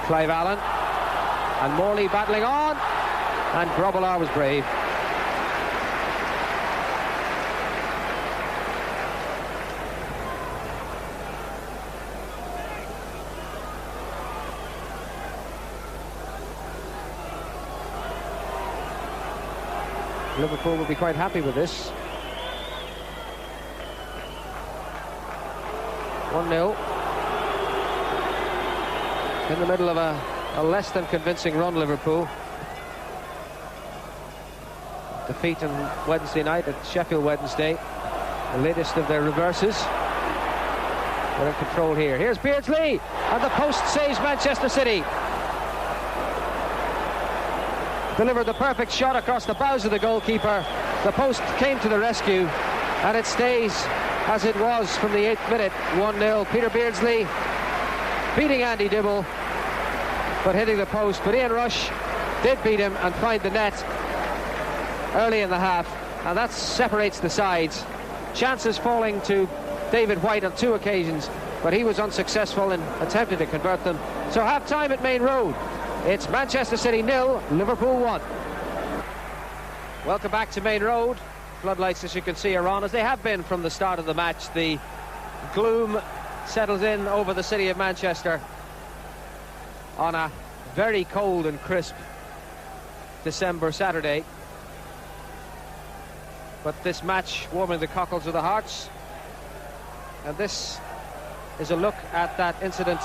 Clive Allen and Morley battling on, and Grobbelaar was brave. Liverpool will be quite happy with this. 1-0. In the middle of a less than convincing run, Liverpool. Defeat on Wednesday night at Sheffield Wednesday. The latest of their reverses. They're in control here. Here's Beardsley, and the post saves Manchester City. Delivered the perfect shot across the bows of the goalkeeper. The post came to the rescue, and it stays as it was from the 8th minute. 1-0. Peter Beardsley beating Andy Dibble, but hitting the post. But Ian Rush did beat him and find the net early in the half, and that separates the sides. Chances falling to David White on 2 occasions, but he was unsuccessful in attempting to convert them. So half-time at Main Road. It's Manchester City 0, Liverpool 1. Welcome back to Main Road. Floodlights, as you can see, are on, as they have been from the start of the match. The gloom settles in over the city of Manchester on a very cold and crisp December Saturday. But this match warming the cockles of the hearts. And this is a look at that incident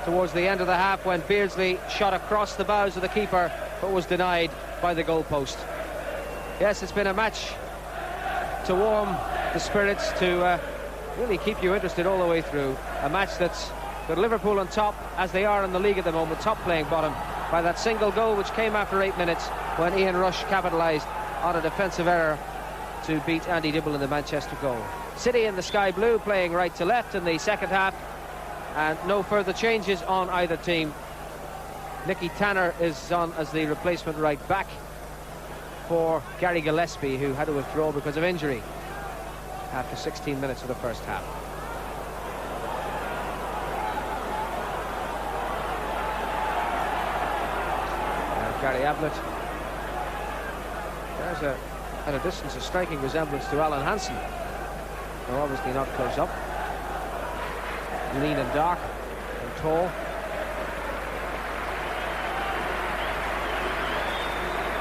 towards the end of the half when Beardsley shot across the bows of the keeper but was denied by the goalpost. Yes, it's been a match to warm the spirits, to really keep you interested all the way through. A match that's got Liverpool on top, as they are in the league at the moment, top playing bottom, by that single goal which came after 8 minutes when Ian Rush capitalised on a defensive error to beat Andy Dibble in the Manchester goal. City in the sky blue, playing right to left in the second half, and no further changes on either team. Nicky Tanner is on as the replacement right back for Gary Gillespie, who had to withdraw because of injury after 16 minutes of the first half. Now Gary Ablett. There's at a distance a striking resemblance to Alan Hansen, though obviously not close up. Lean and dark and tall.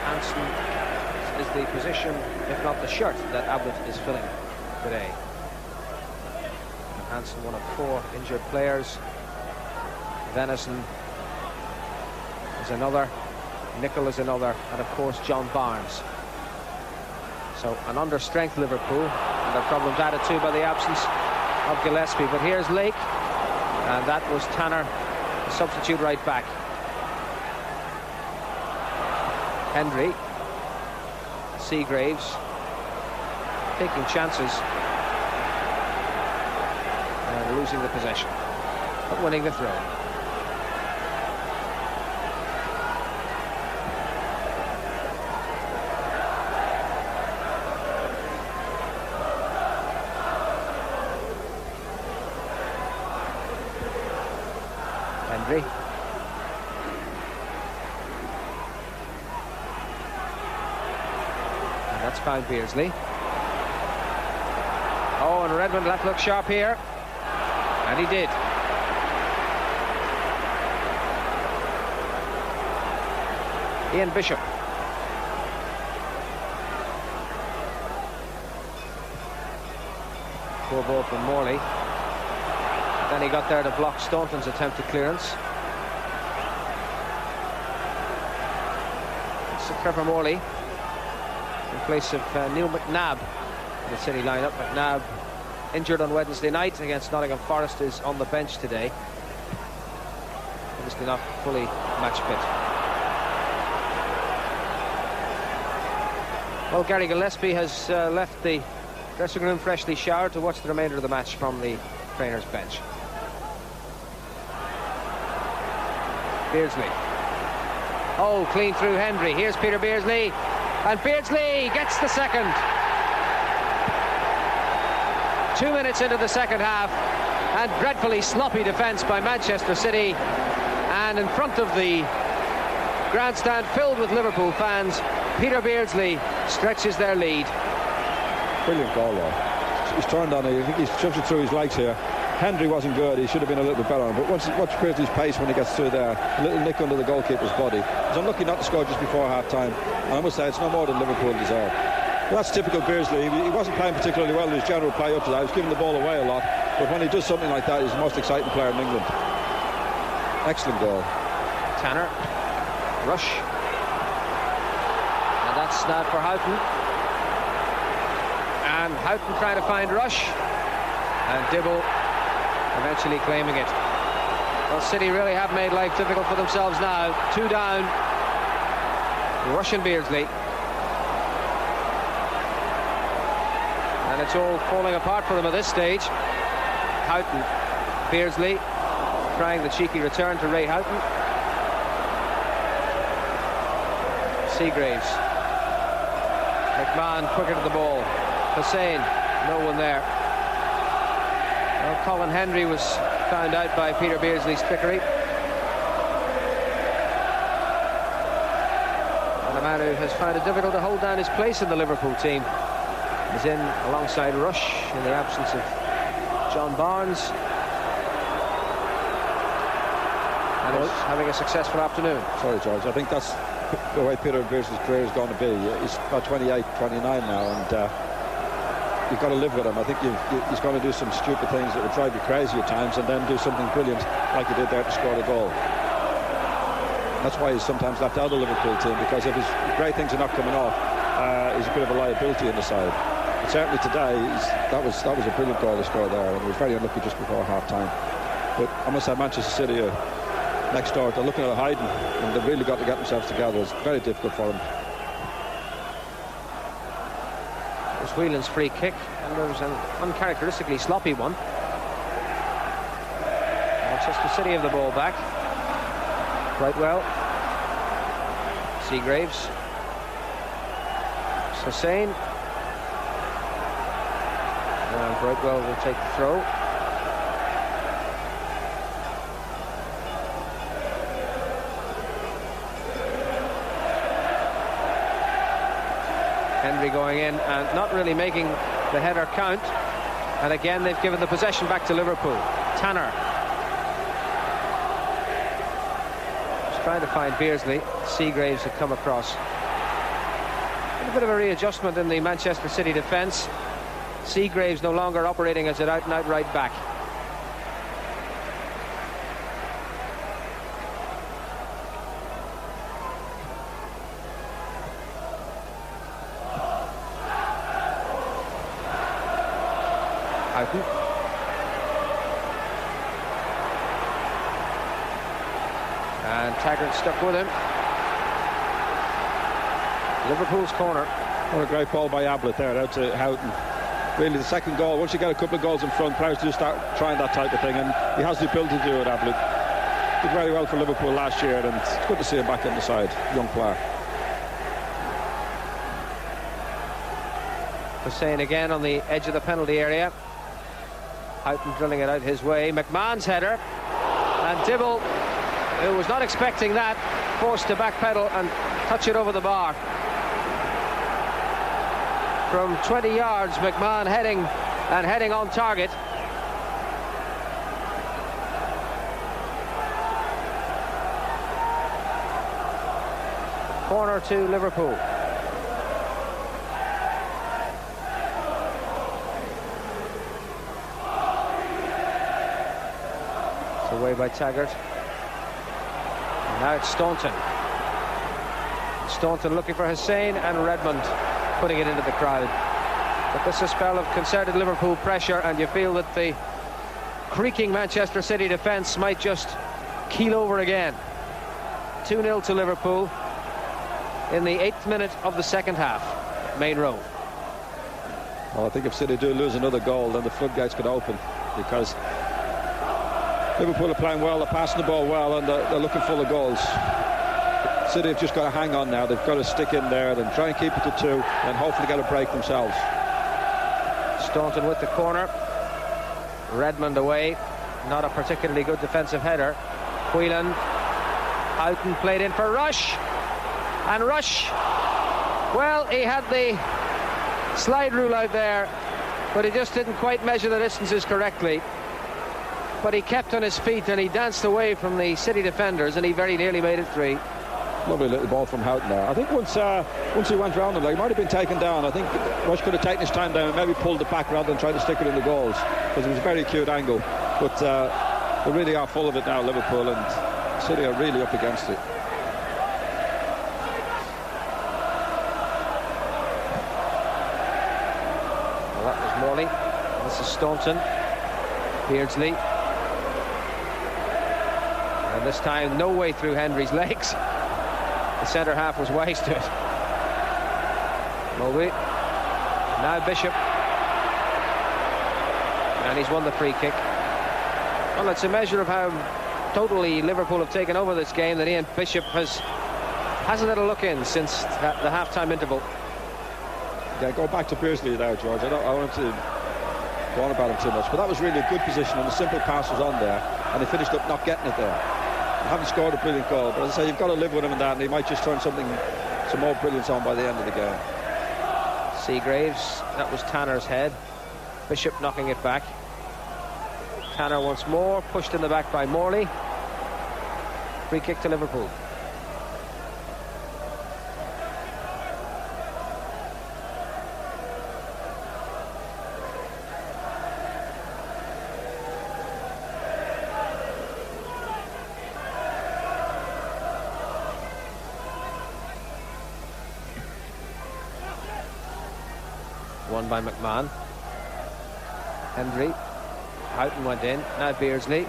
Hansen is the position, if not the shirt, that Ablett is filling today. Hansen, one of 4 injured players. Venison is another. Nicol is another, and of course John Barnes. So an under-strength Liverpool, and their problems added to by the absence of Gillespie. But here's Lake, and that was Tanner, the substitute right back. Hendry, Seagraves, taking chances and losing the possession, but winning the throw. Hendry. And that's found Beardsley. Oh, and Redmond left look sharp here. And he did. Ian Bishop. Poor ball from Morley. Then he got there to block Staunton's attempted clearance. It's Trevor Morley in place of Neil McNabb in the City lineup. McNabb injured on Wednesday night against Nottingham Forest, is on the bench today. Obviously not fully match fit. Well, Gary Gillespie has left the dressing room freshly showered to watch the remainder of the match from the trainer's bench. Beardsley. Oh, clean through Hendry. Here's Peter Beardsley. And Beardsley gets the second. 2 minutes into the second half, and dreadfully sloppy defence by Manchester City. And in front of the grandstand filled with Liverpool fans, Peter Beardsley stretches their lead. Brilliant goal, though. He's turned on it. I think he's shoved it through his legs here. Hendry wasn't good. He should have been a little bit better on it. But watch Beardsley's pace when he gets through there. A little nick under the goalkeeper's body. He's unlucky not to score just before half-time. And I must say, it's no more than Liverpool deserve. Well, that's typical Beardsley. He wasn't playing particularly well in his general play up to that. He was giving the ball away a lot. But when he does something like that, he's the most exciting player in England. Excellent goal. Tanner. Rush. And that's now for Houghton. And Houghton trying to find Rush. And Dibble eventually claiming it. Well, City really have made life difficult for themselves now. 2 down. Rush and Beardsley. And it's all falling apart for them at this stage. Houghton. Beardsley trying the cheeky return to Ray Houghton. Seagraves. McMahon quicker to the ball. Hysén, no one there. Well, Colin Hendry was found out by Peter Beardsley's trickery. And a man who has found it difficult to hold down his place in the Liverpool team is in alongside Rush in the absence of John Barnes. And is having a successful afternoon. Sorry, George. I think that's the way Peter Beardsley's career is going to be. He's about 28, 29 now, and you've got to live with him. I think he's going to do some stupid things that will drive you crazy at times, and then do something brilliant like he did there to score the goal. That's why he's sometimes left out of the Liverpool team, because if his great things are not coming off, he's a bit of a liability in the side. But certainly today, that was a brilliant goal to score there, and he was very unlucky just before half-time. But I must say, Manchester City next door, they're looking at hiding, and they've really got to get themselves together. It's very difficult for them. Whelan's free kick, and there was an uncharacteristically sloppy one. Manchester City have the ball back. Brightwell. Seagraves. Hysén. And Brightwell will take the throw. Hendry going in and not really making the header count, and again they've given the possession back to Liverpool. Tanner just trying to find Beardsley. Seagraves had come across. A bit of a readjustment in the Manchester City defence. Seagraves no longer operating as an out-and-out right back. Houghton. And Taggart stuck with him. Liverpool's corner. What a great ball by Ablett there out to Houghton. really the second goal, once you get a couple of goals in front, players do start trying that type of thing, and he has the ability to do it. Ablett did very well for Liverpool last year, and it's good to see him back on the side, young player. Hysén again on the edge of the penalty area. Houghton drilling it out his way. McMahon's header, and Dibble, who was not expecting that, forced to backpedal and touch it over the bar. From 20 yards, McMahon heading on target. Corner to Liverpool. It's away by Taggart. And now it's Staunton. Staunton looking for Hysén, and Redmond putting it into the crowd. But this is a spell of concerted Liverpool pressure, and you feel that the creaking Manchester City defence might just keel over again. 2-0 to Liverpool in the 8th minute of the second half. Main Road. Well, I think if City do lose another goal, then the floodgates could open, because Liverpool are playing well, they're passing the ball well, and they're looking full of goals. City have just got to hang on now. They've got to stick in there and try and keep it to 2, and hopefully get a break themselves. Staunton with the corner. Redmond away. Not a particularly good defensive header. Whelan. Houghton played in for Rush. And Rush, well, he had the slide rule out there, but he just didn't quite measure the distances correctly. But he kept on his feet, and he danced away from the City defenders, and he very nearly made it 3. Lovely little ball from Houghton there. I think once he went round him, like, he might have been taken down. I think Rush could have taken his time down and maybe pulled it back rather than trying to stick it in the goals, because it was a very acute angle. But they really are full of it now, Liverpool, and City are really up against it. Well, that was Morley. This is Staunton. Beardsley. And this time no way through Hendry's legs. The centre half was wise to it. Mølby. Now Bishop. And he's won the free kick. Well, it's a measure of how totally Liverpool have taken over this game that Ian Bishop has a little look in since the half-time interval. Yeah, go back to Beardsley now, George. I don't want to go on about him too much, but that was really a good position, and the simple pass was on there, and he finished up not getting it there. They haven't scored a brilliant goal, but as I say, you've got to live with him in that, and he might just turn some more brilliance on by the end of the game. Seagraves, that was Tanner's head. Bishop knocking it back. Tanner once more, pushed in the back by Morley. Free kick to Liverpool. Won by McMahon. Hendry. Houghton went in. Now Beardsley.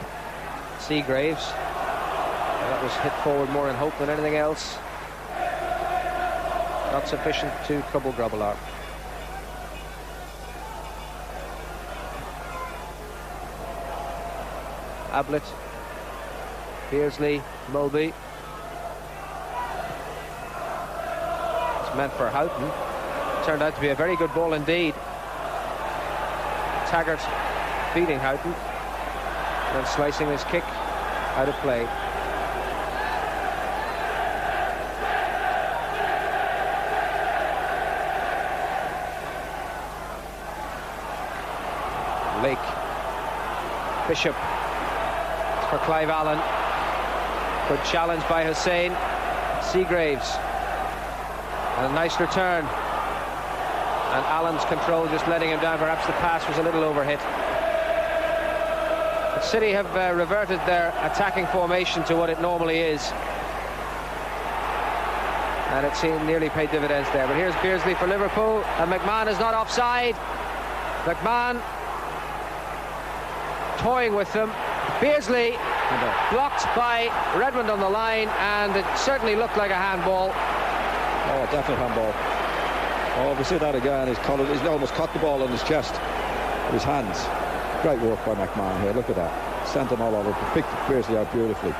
Seagraves. That was hit forward more in hope than anything else. Not sufficient to trouble Grobbelaar. Ablett. Beardsley. Mølby. It's meant for Houghton. Turned out to be a very good ball indeed. Taggart beating Houghton, then slicing his kick out of play. Lake. Bishop for Clive Allen. Good challenge by Hysén. Seagraves. And a nice return. And Allen's control just letting him down. Perhaps the pass was a little overhit. But City have reverted their attacking formation to what it normally is. And it seemed nearly paid dividends there. But here's Beardsley for Liverpool. And McMahon is not offside. McMahon toying with them. Beardsley blocked by Redmond on the line. And it certainly looked like a handball. Oh, definitely handball. Oh, we see that again. He's almost caught the ball in his chest with his hands. Great work by McMahon here. Look at that. Sent them all over. Picked Beardsley out beautifully.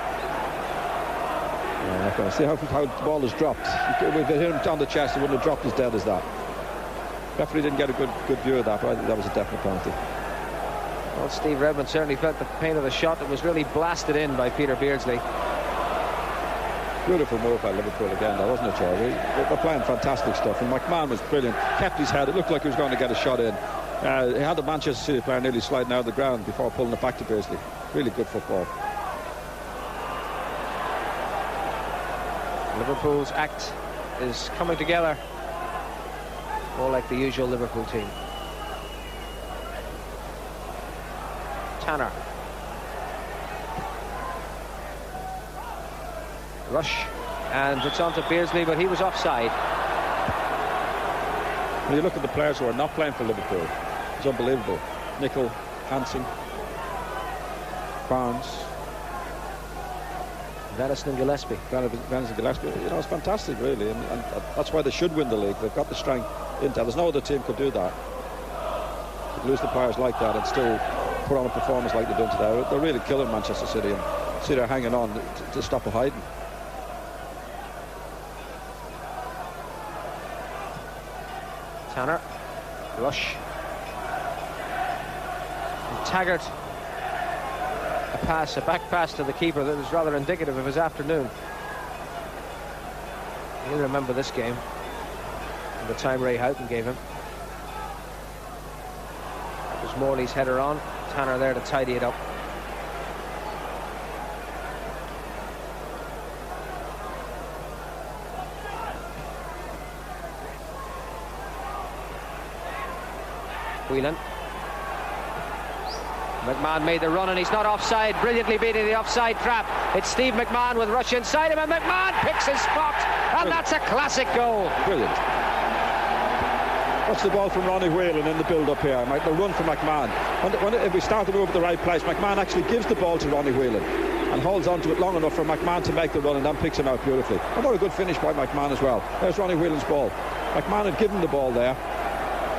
Yeah, see how the ball is dropped. If it hit him on the chest, he wouldn't have dropped as dead as that. Referee didn't get a good view of that, but I think that was a definite penalty. Well, Steve Redmond certainly felt the pain of the shot that was really blasted in by Peter Beardsley. Beautiful move by Liverpool again, though, wasn't it, Joe? They're playing fantastic stuff, and McMahon was brilliant. Kept his head. It looked like he was going to get a shot in. He had the Manchester City player nearly sliding out of the ground before pulling it back to Beardsley. Really good football. Liverpool's act is coming together, more like the usual Liverpool team. Tanner. Rush, and it's on to Beardsley, but he was offside. When you look at the players who are not playing for Liverpool, it's unbelievable. Nicol, Hysén, Barnes, Venison and Gillespie. Venison and Gillespie. You know, it's fantastic, really, and that's why they should win the league. They've got the strength intel. There's no other team could do that. Could lose the players like that and still put on a performance like they're doing today. They're really killing Manchester City, and City are hanging on to stop Houghton. Tanner, Rush, and Taggart. A back pass to the keeper that was rather indicative of his afternoon. You'll remember this game and the time Ray Houghton gave him. That was Morley's header on. Tanner there to tidy it up. Whelan. McMahon made the run and he's not offside, brilliantly beating the offside trap. It's Steve McMahon with Rush inside him, and McMahon picks his spot, and that's a classic goal. Brilliant. Watch the ball from Ronnie Whelan in the build-up here. The run from McMahon. If we start to move at the right place, McMahon actually gives the ball to Ronnie Whelan and holds on to it long enough for McMahon to make the run, and then picks him out beautifully. And what a good finish by McMahon as well. There's Ronnie Whelan's ball. McMahon had given the ball there,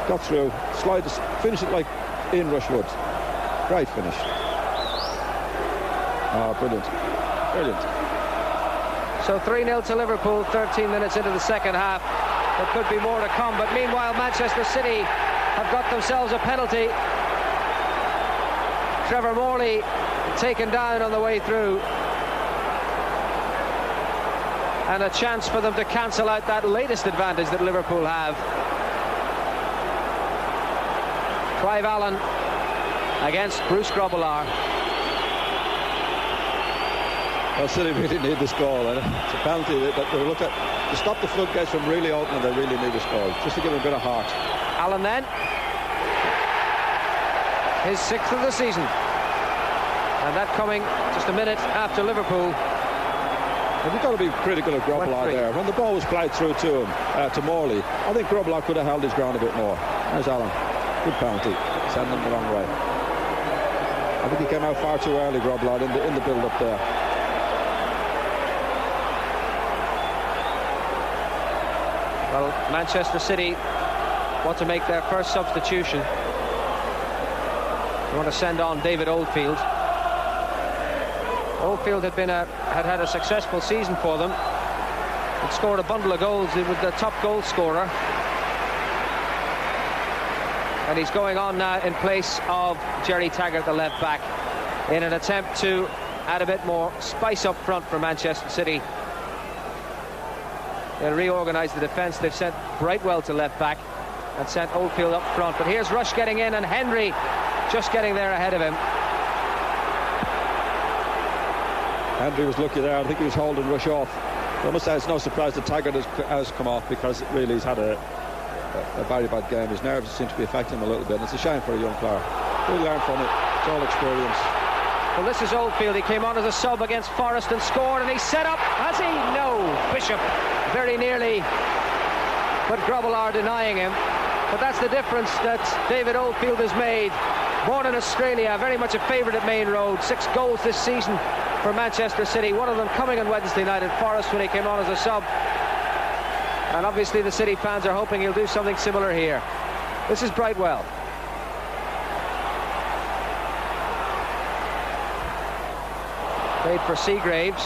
got through, finished it like Ian Rush would. Great finish. Oh, brilliant. Brilliant. So 3-0 to Liverpool, 13 minutes into the second half. There could be more to come, but meanwhile Manchester City have got themselves a penalty. Trevor Morley taken down on the way through. And a chance for them to cancel out that latest advantage that Liverpool have. Clive Allen against Bruce Grobbelaar. Well, City really need this goal. It's a penalty that they look at to stop the floodgates from really opening. They really need this goal, just to give them a bit of heart. Allen then, his 6th of the season, and that coming just a minute after Liverpool. Well, you've got to be critical of Grobbelaar there. When the ball was played through to him, to Morley, I think Grobbelaar could have held his ground a bit more. There's Allen. Good penalty. Send them the wrong way. I think he came out far too early, Grobbelaar, in the build-up there. Well, Manchester City want to make their first substitution. They want to send on David Oldfield. Oldfield had had a successful season for them. He'd scored a bundle of goals. He was the top goal scorer. And he's going on now in place of Jerry Taggart, the left back, in an attempt to add a bit more spice up front for Manchester City. They'll reorganise the defence. They've sent Brightwell to left back and sent Oldfield up front. But here's Rush getting in, and Hendry just getting there ahead of him. Hendry was lucky there. I think he was holding Rush off. I must say it's no surprise that Taggart has come off, because really he's had a very bad game. His nerves seem to be affecting him a little bit. It's a shame for a young player. He'll learn from it. It's all experience. Well, this is Oldfield. He came on as a sub against Forest and scored, and he's set up. Has he? No. Bishop very nearly, but Grobbelaar denying him. But that's the difference that David Oldfield has made. Born in Australia, very much a favourite at Main Road. 6 goals this season for Manchester City. One of them coming on Wednesday night at Forest when he came on as a sub. And obviously the City fans are hoping he'll do something similar here. This is Brightwell. Played for Seagraves.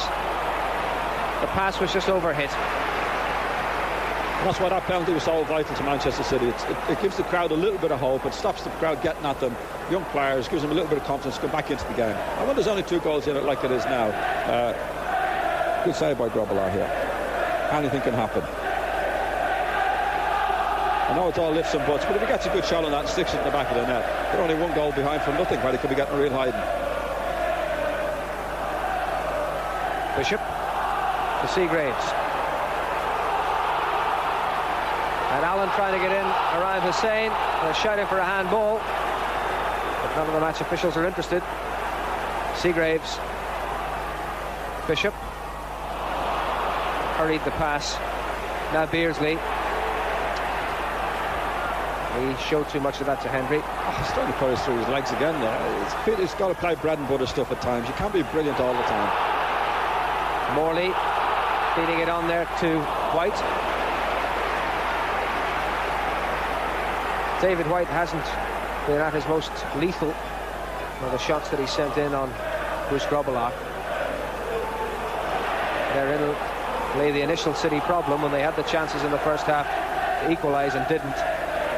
The pass was just overhit. And that's why that penalty was so vital to Manchester City. It gives the crowd a little bit of hope. It stops the crowd getting at them. Young players, gives them a little bit of confidence to go back into the game. I know there's only 2 goals in it like it is now. Good save by Grobbelaar here. Anything can happen. I know it's all lifts and butts, but if he gets a good shot on that and sticks it in the back of the net, they're only 1 goal behind for nothing, where they could be getting a real hiding. Bishop to Seagraves. And Allen trying to get in around Hysén. They're shouting for a handball, but none of the match officials are interested. Seagraves. Bishop. Hurried the pass. Now Beardsley. He showed too much of that to Hendry. He's starting to put us through his legs again there. He's got to play bread and butter stuff at times. You can't be brilliant all the time. Morley feeding it on there to White. David White hasn't been at his most lethal with the shots that he sent in on Bruce Grobbelaar. Therein lay the initial City problem when they had the chances in the first half to equalise and didn't.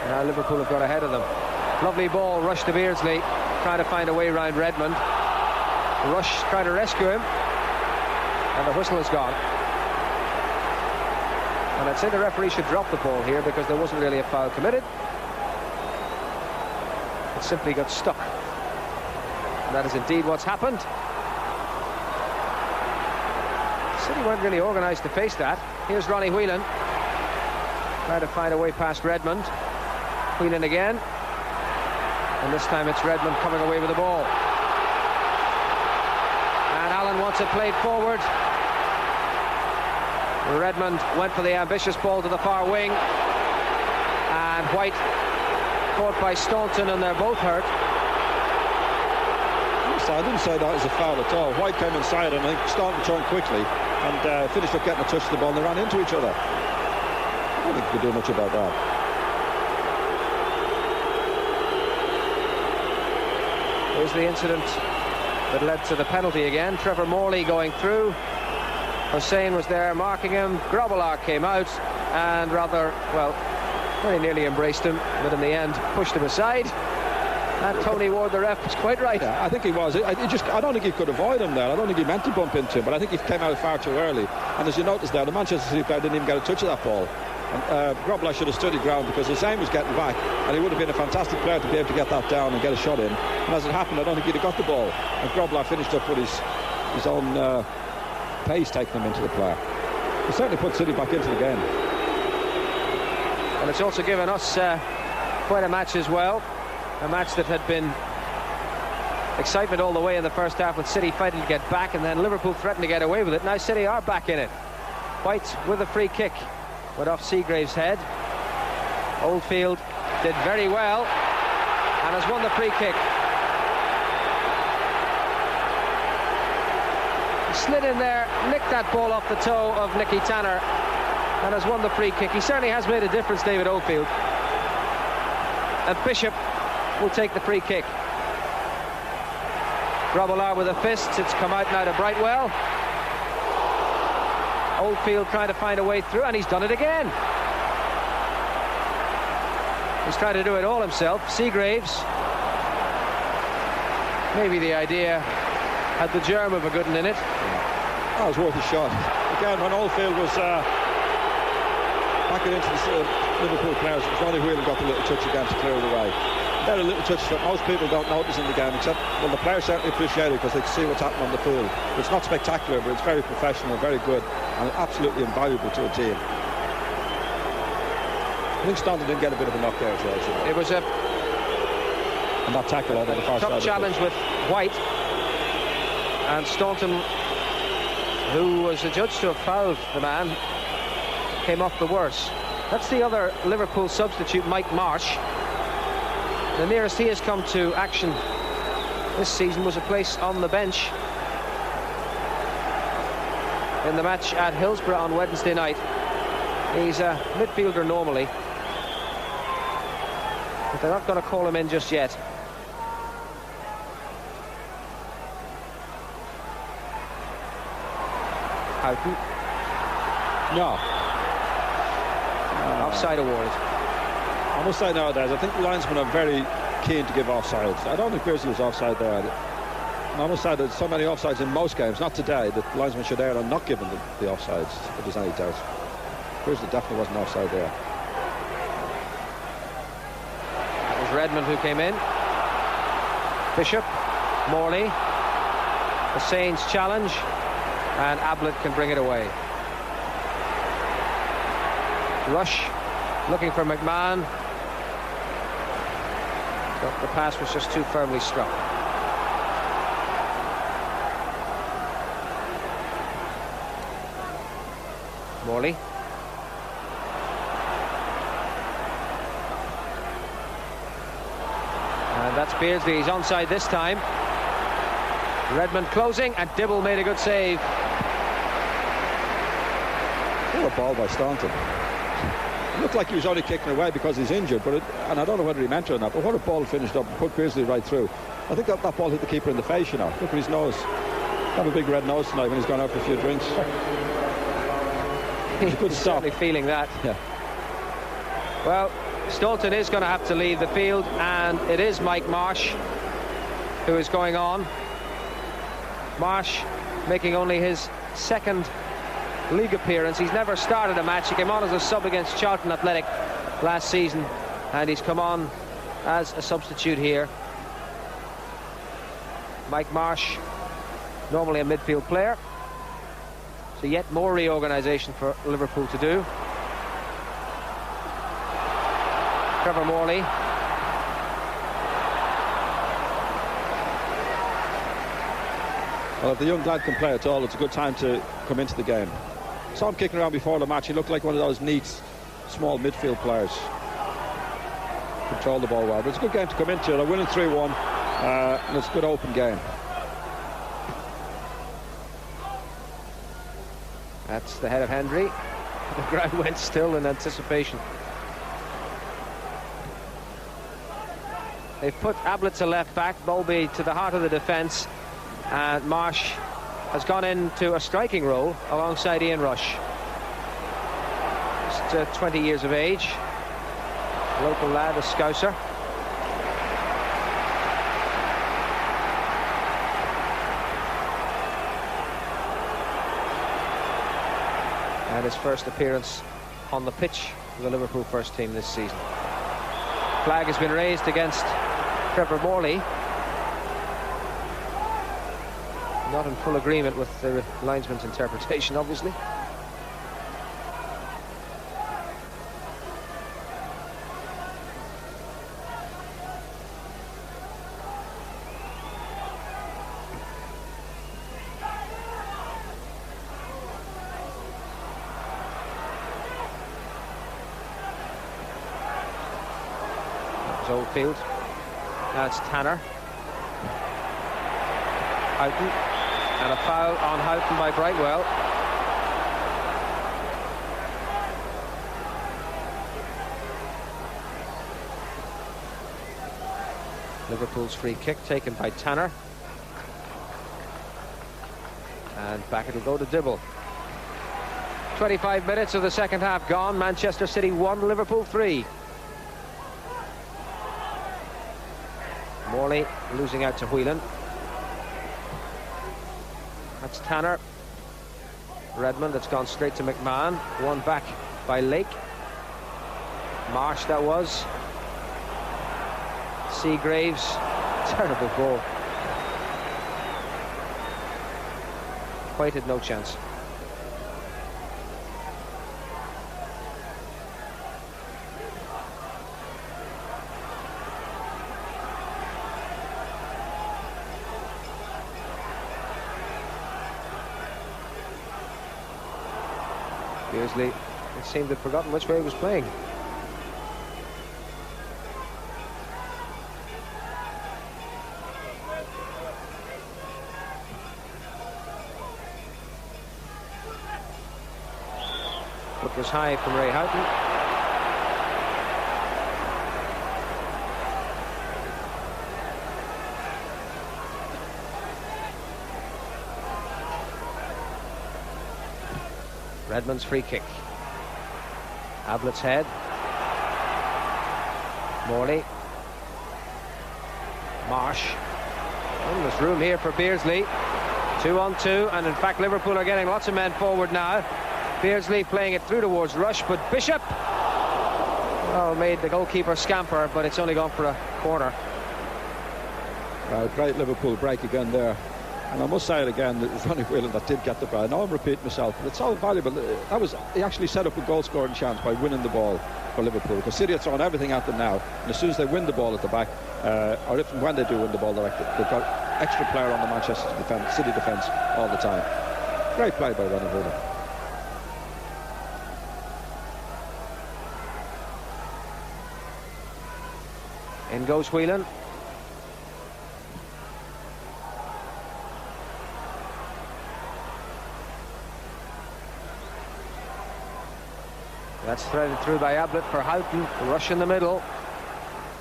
Now Liverpool have got ahead of them. Lovely ball, rush to Beardsley, trying to find a way round Redmond. Rush trying to rescue him, and the whistle is gone. And I'd say the referee should drop the ball here, because there wasn't really a foul committed. It simply got stuck. And that is indeed what's happened. City weren't really organised to face that. Here's Ronnie Whelan, trying to find a way past Redmond. Whelan again, and this time it's Redmond coming away with the ball. And Allen wants it played forward. Redmond went for the ambitious ball to the far wing, and White caught by Staunton, and they're both hurt. I didn't say that was a foul at all. White came inside, and I think Staunton turned quickly and finished up getting a touch of the ball, and they ran into each other. I don't think you could do much about that. Here's the incident that led to the penalty again. Trevor Morley going through. Hysén was there marking him. Grobbelaar came out and very nearly embraced him, but in the end pushed him aside. And Tony Ward, the ref, was quite right. Yeah, I think he was. I don't think he could avoid him there. I don't think he meant to bump into him, but I think he came out far too early. And as you notice there, the Manchester City player didn't even get a touch of that ball. And Grobbelaar should have stood his ground, because Hysén was getting back, and he would have been a fantastic player to be able to get that down and get a shot in. And as it happened, I don't think he'd have got the ball. And Grobbelaar finished up with his own pace taking him into the play. He certainly put City back into the game. And it's also given us quite a match as well. A match that had been excitement all the way in the first half, with City fighting to get back, and then Liverpool threatened to get away with it. Now City are back in it. White with a free kick. Went off Seagraves' head. Oldfield did very well and has won the free kick. He slid in there, nicked that ball off the toe of Nicky Tanner, and has won the free kick. He certainly has made a difference, David Oldfield. And Bishop will take the free kick. Grobbelaar with a fist. It's come out now to Brightwell. Oldfield trying to find a way through, and he's done it again. He's trying to do it all himself. Seagraves. Maybe the idea had the germ of a good one in it. That was worth a shot. Again, when Oldfield was backing into the Liverpool players, Ronnie Whelan got the little touch again to clear it away. They're a little touch that most people don't notice in the game, except, well, the players certainly appreciate it because they can see what's happening on the field. It's not spectacular, but it's very professional, very good, and absolutely invaluable to a team. I think Staunton didn't get a bit of a knock there as well. So. It was a and that tackle on the far side. Tough challenge with White, and Staunton, who was adjudged to have fouled the man, came off the worse. That's the other Liverpool substitute, Mike Marsh. The nearest he has come to action this season was a place on the bench in the match at Hillsborough on Wednesday night. He's a midfielder normally, but they're not going to call him in just yet. Houghton. No. Offside awarded. I must say nowadays, I think the linesmen are very keen to give offsides. I don't think Beardsley was offside there. And I must say there's so many offsides in most games, not today, that the linesmen should err on not giving the offsides, if there's any doubt. Beardsley definitely wasn't offside there. That was Redmond who came in. Bishop, Morley, Hysén's challenge, and Ablett can bring it away. Rush looking for McMahon, but the pass was just too firmly struck. Morley. And that's Beardsley. He's onside this time. Redmond closing, and Dibble made a good save. What a ball by Staunton. It looked like he was only kicking away because he's injured, and I don't know whether he meant it or not, but what a ball finished up and put Beardsley right through. I think that ball hit the keeper in the face, you know. Look at his nose. Have a big red nose tonight when he's gone out for a few drinks. He's certainly feeling that. Yeah. Well, Staunton is going to have to leave the field, and it is Mike Marsh who is going on. Marsh making only his second league appearance. He's never started a match. He came on as a sub against Charlton Athletic last season, and he's come on as a substitute here. Mike Marsh, normally a midfield player, so yet more reorganisation for Liverpool to do. Trevor Morley. Well, if the young lad can play at all, it's a good time to come into the game. Saw him kicking around before the match. He looked like one of those neat, small midfield players. Control the ball well. But it's a good game to come into. They're winning 3-1, and it's a good open game. That's the head of Hendry. The crowd went still in anticipation. They've put Ablett to left back, Mølby to the heart of the defence, and Marsh has gone into a striking role alongside Ian Rush. Just 20 years of age, local lad, a Scouser. And his first appearance on the pitch for the Liverpool first team this season. Flag has been raised against Trevor Morley. Not in full agreement with the linesman's interpretation, obviously. Oldfield. Now it's Tanner. Houghton. And a foul on Houghton by Brightwell. Liverpool's free kick taken by Tanner. And back it'll go to Dibble. 25 minutes of the second half gone. Manchester City 1, Liverpool 3. Morley losing out to Whelan. That's Tanner. Redmond, that's gone straight to McMahon. One back by Lake. Marsh, that was. Seagraves. Terrible ball. White had no chance. Beardsley, it seemed to have forgotten which way he was playing. But It was high from Ray Houghton. Redmond's free kick. Ablett's head. Morley. Marsh. Oh, there's room here for Beardsley. 2-on-2, and in fact Liverpool are getting lots of men forward now. Beardsley playing it through towards Rush, but Bishop made the goalkeeper scamper, but it's only gone for a corner. Great Liverpool break again there. And I must say it again, it was Ronnie Whelan that did get the ball. I know I'm repeating myself, but it's so valuable. He actually set up a goal scoring chance by winning the ball for Liverpool, because City are throwing everything at them now, and as soon as they win the ball at the back, or if and when they do win the ball, they've got extra player on the Manchester City defence all the time. Great play by Ronnie Whelan. In goes Whelan. That's threaded through by Ablett for Houghton. Rush in the middle.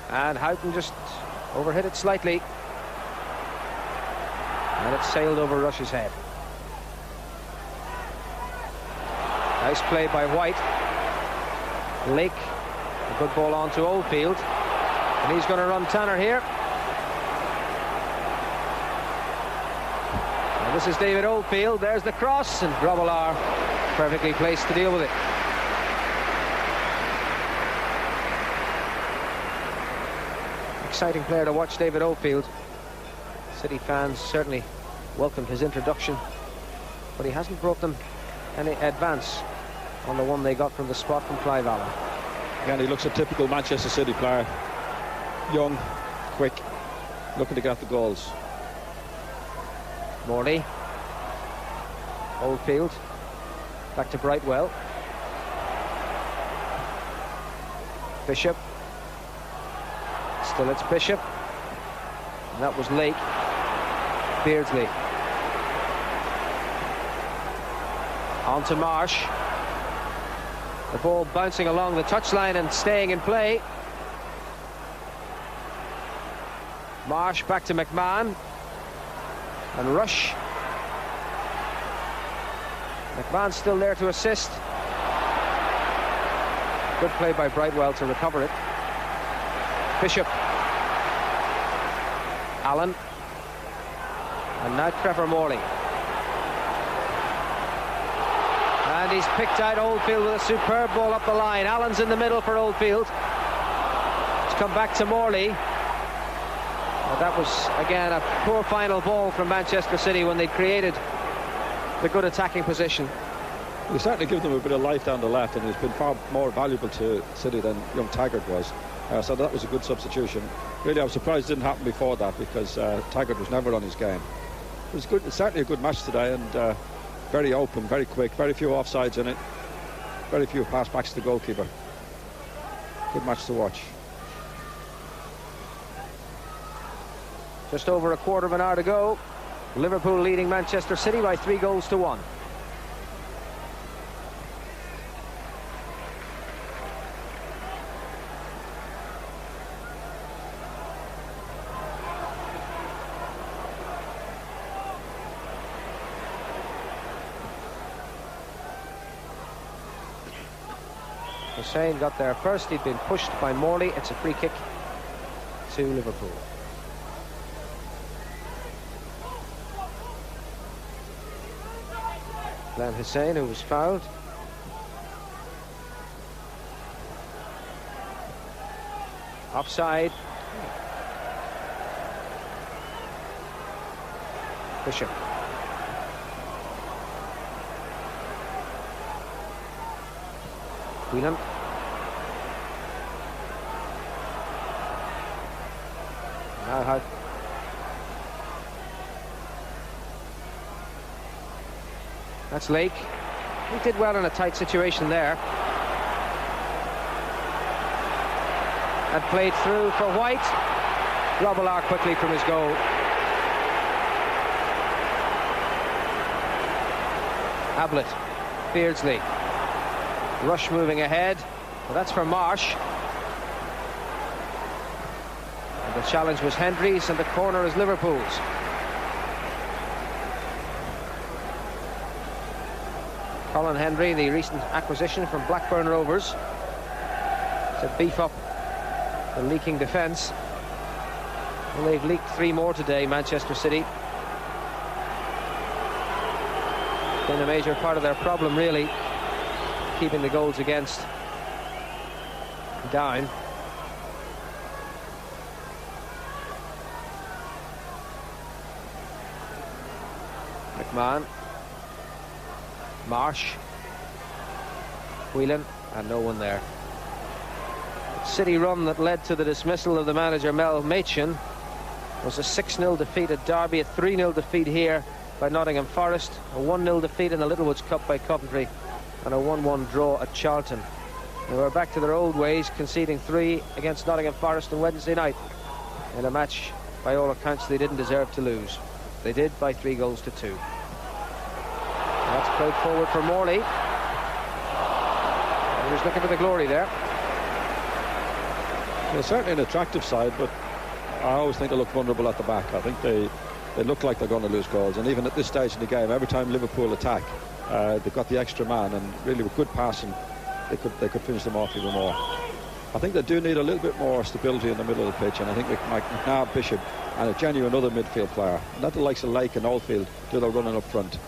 And Houghton just overhit it slightly. And it sailed over Rush's head. Nice play by White. Lake. A good ball on to Oldfield. And he's going to run Tanner here. And this is David Oldfield. There's the cross. And Grobbelaar perfectly placed to deal with it. Exciting player to watch, David Oldfield. City fans certainly welcomed his introduction, but he hasn't brought them any advance on the one they got from the spot from Clive Allen. Again, he looks a typical Manchester City player. Young, quick, looking to get the goals. Morley. Oldfield. Back to Brightwell. Bishop. Still it's Bishop. And that was Lake. Beardsley. On to Marsh. The ball bouncing along the touchline and staying in play. Marsh back to McMahon. And Rush. McMahon's still there to assist. Good play by Brightwell to recover it. Bishop. Allen. And now Trevor Morley. And he's picked out Oldfield with a superb ball up the line. Allen's in the middle for Oldfield. It's come back to Morley. Well, that was, again, a poor final ball from Manchester City when they created the good attacking position. He certainly given them a bit of life down the left, and he's been far more valuable to City than young Taggart was. So that was a good substitution. Really, I was surprised it didn't happen before that, because Taggart was never on his game. It was good. It's certainly a good match today, and very open, very quick, very few offsides in it, very few pass backs to the goalkeeper. Good match to watch. Just over a quarter of an hour to go. Liverpool leading Manchester City by 3-1. Hysén got there first. He'd been pushed by Morley. It's a free kick to Liverpool. Hysén, who was fouled. Offside. Bishop. Whelan. Now Houghton. That's Lake. He did well in a tight situation there. And played through for White. Grobbelaar quickly from his goal. Ablett. Beardsley. Rush moving ahead. Well, that's for Marsh. And the challenge was Hendry's, and the corner is Liverpool's. Colin Hendry, the recent acquisition from Blackburn Rovers, to beef up the leaking defence. Well, they've leaked 3 more today, Manchester City. Been a major part of their problem, really, keeping the goals against down. McMahon, Marsh, Whelan, and no one there. City run that led to the dismissal of the manager McMahon was a 6-0 defeat at Derby, a 3-0 defeat here by Nottingham Forest, a 1-0 defeat in the Littlewoods Cup by Coventry, and a 1-1 draw at Charlton. They were back to their old ways, conceding 3 against Nottingham Forest on Wednesday night in a match by all accounts they didn't deserve to lose. They did by 3 goals to 2. That's played forward for Morley. He was looking for the glory there. Well, certainly an attractive side, but I always think they look vulnerable at the back. I think they look like they're going to lose goals, and even at this stage in the game, every time Liverpool attack, they've got the extra man, and really with good passing they could finish them off even more. I think they do need a little bit more stability in the middle of the pitch, and I think McNabb, Bishop and a genuine other midfield player, not the likes of Lake and Oldfield, do their running up front.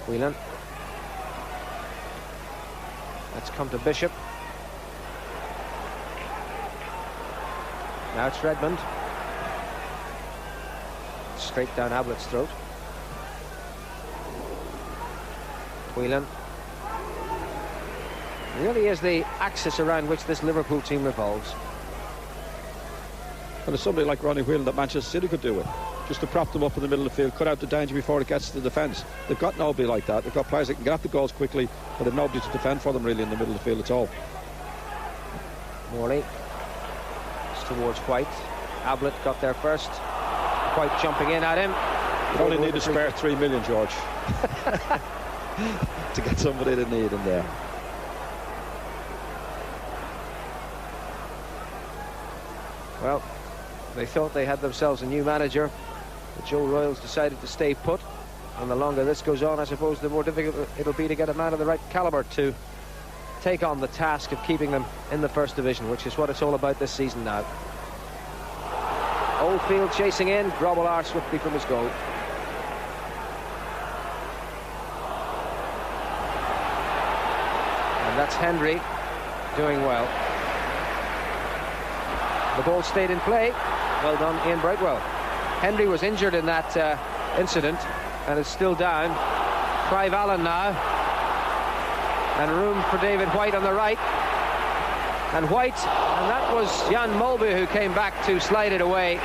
Whelan. Let's come to Bishop. Now it's Redmond. Straight down Ablett's throat. Whelan. It really is the axis around which this Liverpool team revolves. And it's somebody like Ronnie Whelan that Manchester City could do with, just to prop them up in the middle of the field, cut out the danger before it gets to the defence. They've got nobody like that. They've got players that can get at the goals quickly, but they've nobody to defend for them really in the middle of the field at all. Morley. It's towards White. Ablett got there first. White jumping in at him. You only need to spare 3 million, George, to get somebody to need in there. Well, they thought they had themselves a new manager, but Joe Royals decided to stay put, and the longer this goes on, I suppose the more difficult it'll be to get a man of the right calibre to take on the task of keeping them in the First Division, which is what it's all about this season now. Oldfield chasing in, Grobbelaar swiftly from his goal. And that's Hendry doing well. The ball stayed in play. Well done, Ian Brightwell. Hendry was injured in that incident and is still down. Clive Allen now. And room for David White on the right. And White, and that was Jan Mølby who came back to slide it away.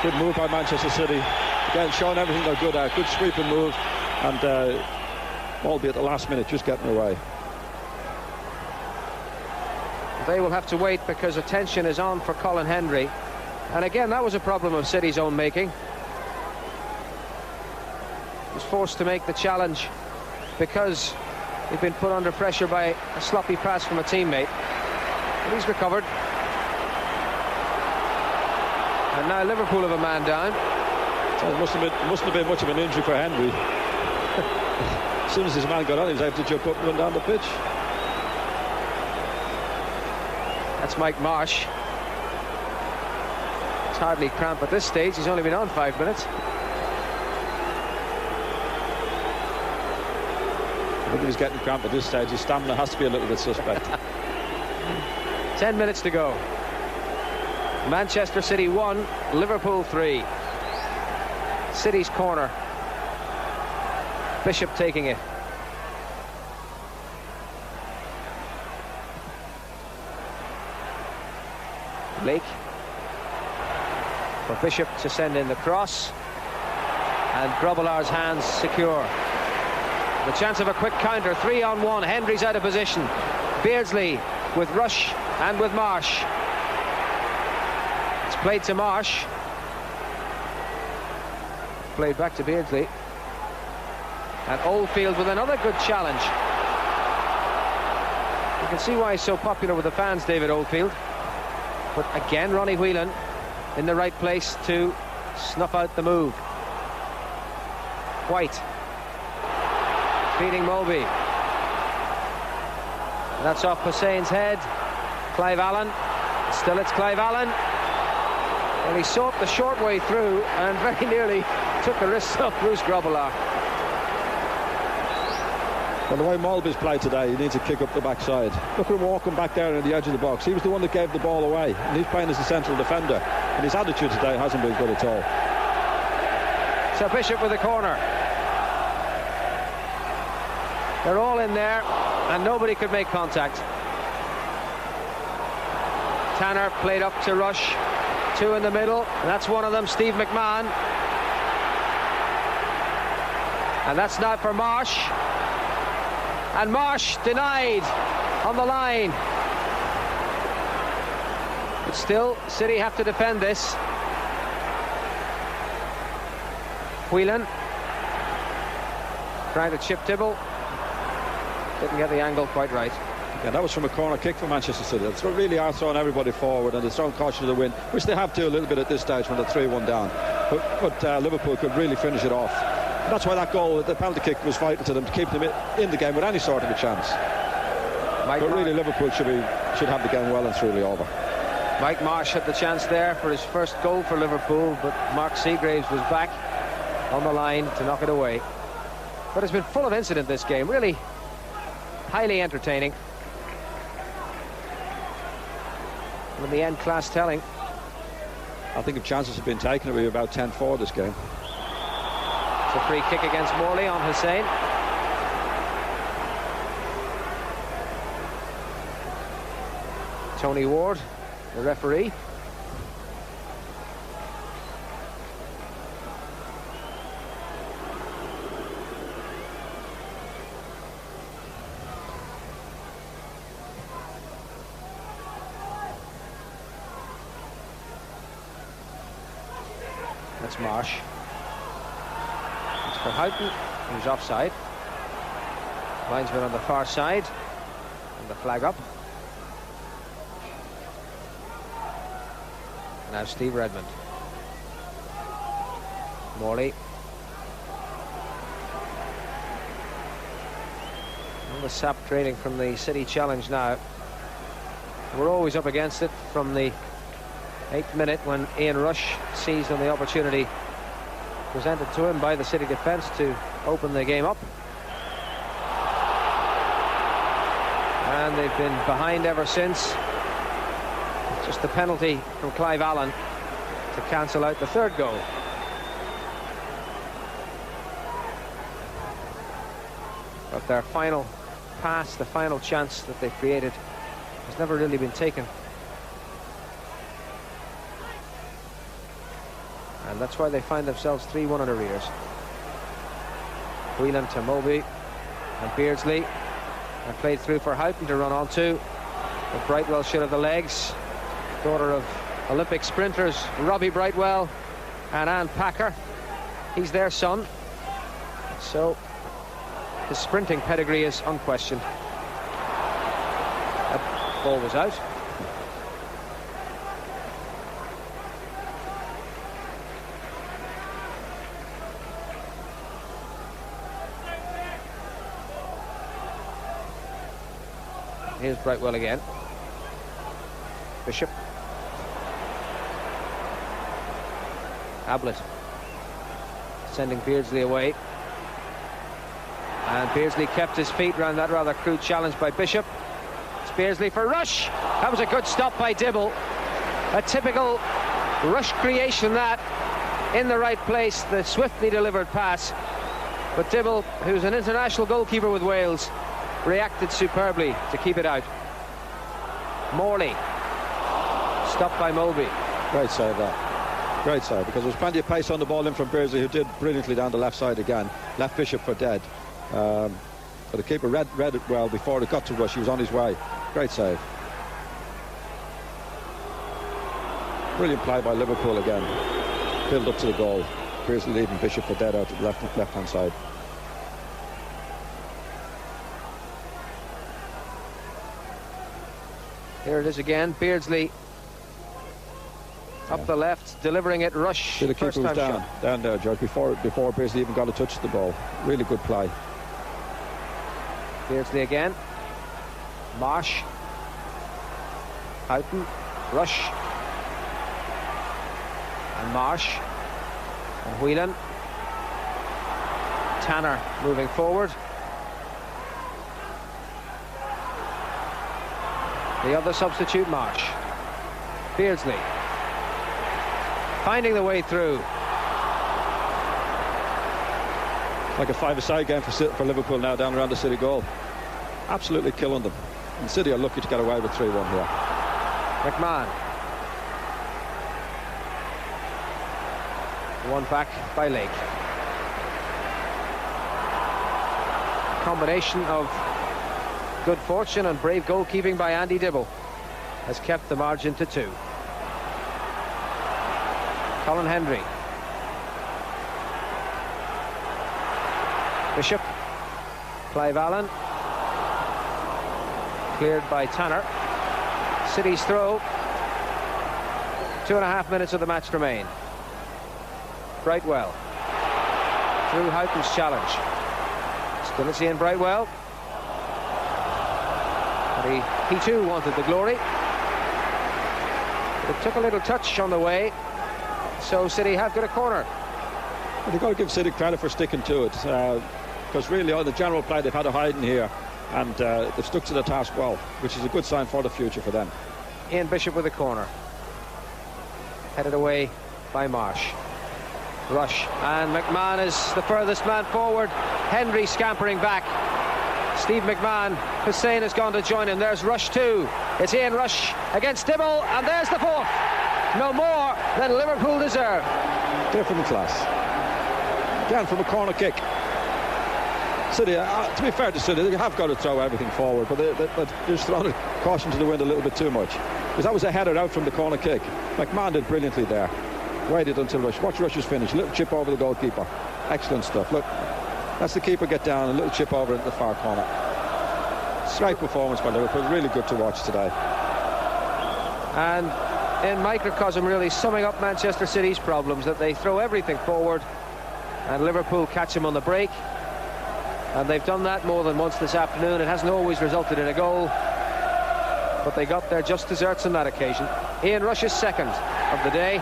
Good move by Manchester City. Again, showing everything they're good at. Good sweeping move. And Mølby at the last minute just getting away. They will have to wait because attention is on for Colin Hendry. And again, that was a problem of City's own making. He was forced to make the challenge because he'd been put under pressure by a sloppy pass from a teammate. But he's recovered. And now Liverpool have a man down. So it mustn't have been much of an injury for Hendry. As soon as his man got on, he was able to jump up and run down the pitch. That's Mike Marsh. It's hardly cramp at this stage. He's only been on 5 minutes. I think he's getting cramp at this stage. His stamina has to be a little bit suspect. 10 minutes to go. Manchester City 1, Liverpool 3. City's corner. Bishop taking it. Lake for Bishop to send in the cross, and Grobbelaar's hands secure. The chance of a quick counter, 3-on-1. Hendry's out of position. Beardsley with Rush and with Marsh. It's played to Marsh. Played back to Beardsley. And Oldfield with another good challenge. You can see why he's so popular with the fans, David Oldfield. But again, Ronnie Whelan in the right place to snuff out the move. White feeding Mølby. That's off Hysén's head. Clive Allen. Still it's Clive Allen. Well, he sought the short way through and very nearly took the wrists off Bruce Grobbelaar. Well, the way Mølby's played today, he needs to kick up the backside. Look at him walking back there on the edge of the box. He was the one that gave the ball away, and he's playing as a central defender. And his attitude today hasn't been good at all. So Bishop with the corner. They're all in there, and nobody could make contact. Tanner played up to Rush. Two in the middle, and that's one of them, Steve McMahon. And that's now for Marsh. And Marsh denied on the line. But still, City have to defend this. Whelan trying to chip Dibble. Didn't get the angle quite right. Yeah, that was from a corner kick for Manchester City. They really are throwing everybody forward, and they're throwing caution to the wind, which they have to a little bit at this stage when they're 3-1 down. But Liverpool could really finish it off. And that's why that goal, the penalty kick, was vital to them to keep them in the game with any sort of a chance. But really, Liverpool should have the game well and truly over. Mike Marsh had the chance there for his first goal for Liverpool, but Mark Seagraves was back on the line to knock it away. But it's been full of incident, this game, really highly entertaining. And in the end, class telling. I think if chances had been taken, it would be about 10-4 this game. It's a free kick against Morley on Hysén. Tony Ward, the referee. That's Marsh. It's for Houghton, who's offside. Linesman on the far side, and the flag up. Now Steve Redmond. Morley. All the sap draining from the City challenge now. We're always up against it from the 8th minute when Ian Rush seized on the opportunity presented to him by the City defence to open the game up. And they've been behind ever since. Just the penalty from Clive Allen to cancel out the third goal. But their final pass, the final chance that they created, has never really been taken. And that's why they find themselves 3-1 in arrears. Whelan to Mølby and Beardsley. And played through for Houghton to run onto. But Brightwell should have the legs. Daughter of Olympic sprinters Robbie Brightwell and Anne Packer. He's their son. So his sprinting pedigree is unquestioned. That ball was out. Here's Brightwell again. Bishop. Ablett sending Beardsley away. And Beardsley kept his feet around that rather crude challenge by Bishop. It's Beardsley for Rush. That was a good stop by Dibble. A typical Rush creation, that, in the right place, the swiftly delivered pass. But Dibble, who's an international goalkeeper with Wales, reacted superbly to keep it out. Morley, stopped by Mølby. Great save, that. Great save, because there was plenty of pace on the ball in from Beardsley, who did brilliantly down the left side again. Left Bishop for dead. But the keeper read it well before it got to Rush. He was on his way. Great save. Brilliant play by Liverpool again. Build up to the goal. Beardsley leaving Bishop for dead out to the left-hand side. Here it is again. Beardsley up the left, delivering it. Rush. The keeper was down there, George, before Beardsley even got a touch of the ball. Really good play. Beardsley again. Marsh. Houghton. Rush. And Marsh. And Whelan. Tanner moving forward. The other substitute, Marsh. Beardsley finding the way through. Like a five-a-side game for Liverpool now, down around the City goal. Absolutely killing them. And City are lucky to get away with 3-1 here. McMahon. One back by Lake. Combination of good fortune and brave goalkeeping by Andy Dibble has kept the margin to 2. Colin Hendry. Bishop. Clive Allen. Cleared by Tanner. City's throw. 2.5 minutes of the match remain. Brightwell. Through Houghton's challenge. Still is Ian Brightwell. He too wanted the glory. But it took a little touch on the way. So City have got a corner. Well, they've got to give City credit for sticking to it. Because really on the general play they've had a hiding here. And they've stuck to the task well, which is a good sign for the future for them. Ian Bishop with a corner. Headed away by Marsh. Rush. And McMahon is the furthest man forward. Hendry scampering back. Steve McMahon. Hysén has gone to join him. There's Rush too. It's Ian Rush against Dibble. And there's the 4th. No more than Liverpool deserve. Different class. Again from a corner kick. City, to be fair to City, they have got to throw everything forward, but they're just throwing caution to the wind a little bit too much. Because that was a header out from the corner kick. McMahon did brilliantly there. Waited until Rush. Watch Rush's finish. A little chip over the goalkeeper. Excellent stuff. Look, that's the keeper get down. A little chip over into the far corner. Great performance by Liverpool. Really good to watch today. And in microcosm, really summing up Manchester City's problems, that they throw everything forward and Liverpool catch them on the break. And they've done that more than once this afternoon. It hasn't always resulted in a goal, but they got their just desserts on that occasion. Ian Rush's second of the day,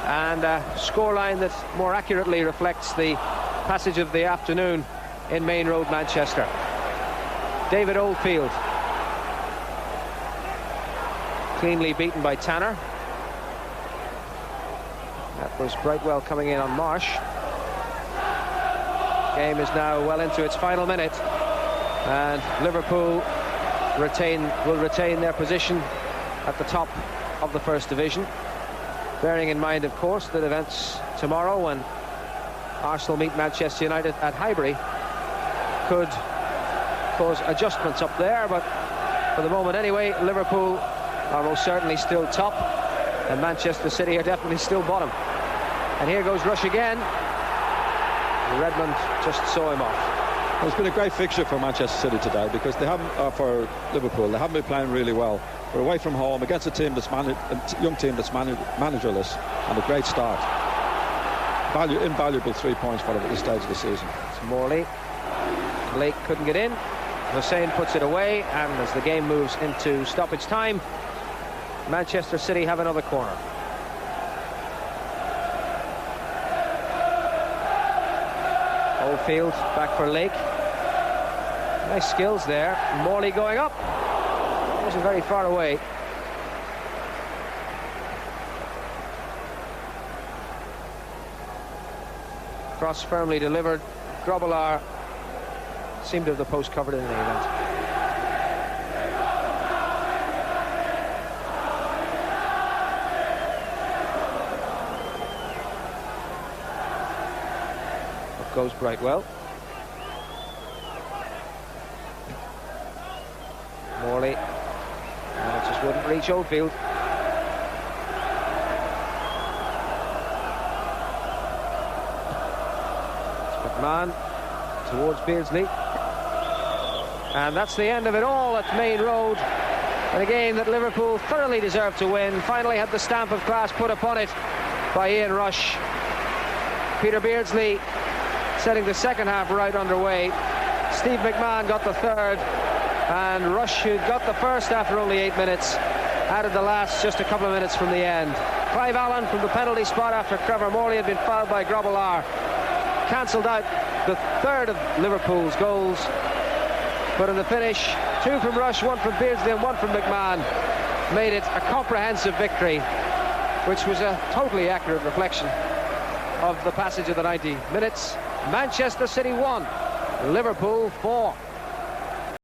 and a scoreline that more accurately reflects the passage of the afternoon in Main Road, Manchester. David Oldfield cleanly beaten by Tanner. That was Brightwell coming in on Marsh. Game is now well into its final minute, and Liverpool will retain their position at the top of the First Division, bearing in mind, of course, that events tomorrow when Arsenal meet Manchester United at Highbury could cause adjustments up there. But for the moment anyway, Liverpool are most certainly still top, and Manchester City are definitely still bottom. And here goes Rush again. Redmond just saw him off. It's been a great fixture for Manchester City today, because they haven't, for Liverpool, they haven't been playing really well. We're away from home against a team that's a young team that's managerless, and a great start. Invaluable 3 points for them at this stage of the season. It's Morley. Lake couldn't get in. Hysén puts it away, and as the game moves into stoppage time, Manchester City have another corner. Oldfield back for Lake. Nice skills there. Morley going up. Wasn't very far away. Cross firmly delivered. Grobbelaar seemed to have the post covered in the event. Up goes Brightwell. Morley. And it just wouldn't reach Oldfield. It's McMahon towards Beardsley. And that's the end of it all at Main Road. And a game that Liverpool thoroughly deserved to win. Finally had the stamp of class put upon it by Ian Rush. Peter Beardsley setting the second half right underway. Steve McMahon got the third, and Rush, who got the first after only 8 minutes, added the last just a couple of minutes from the end. Clive Allen from the penalty spot after Trevor Morley had been fouled by Grobbelaar cancelled out the third of Liverpool's goals, but in the finish, 2 from Rush, 1 from Beardsley and 1 from McMahon made it a comprehensive victory, which was a totally accurate reflection of the passage of the 90 minutes. Manchester City 1, Liverpool 4.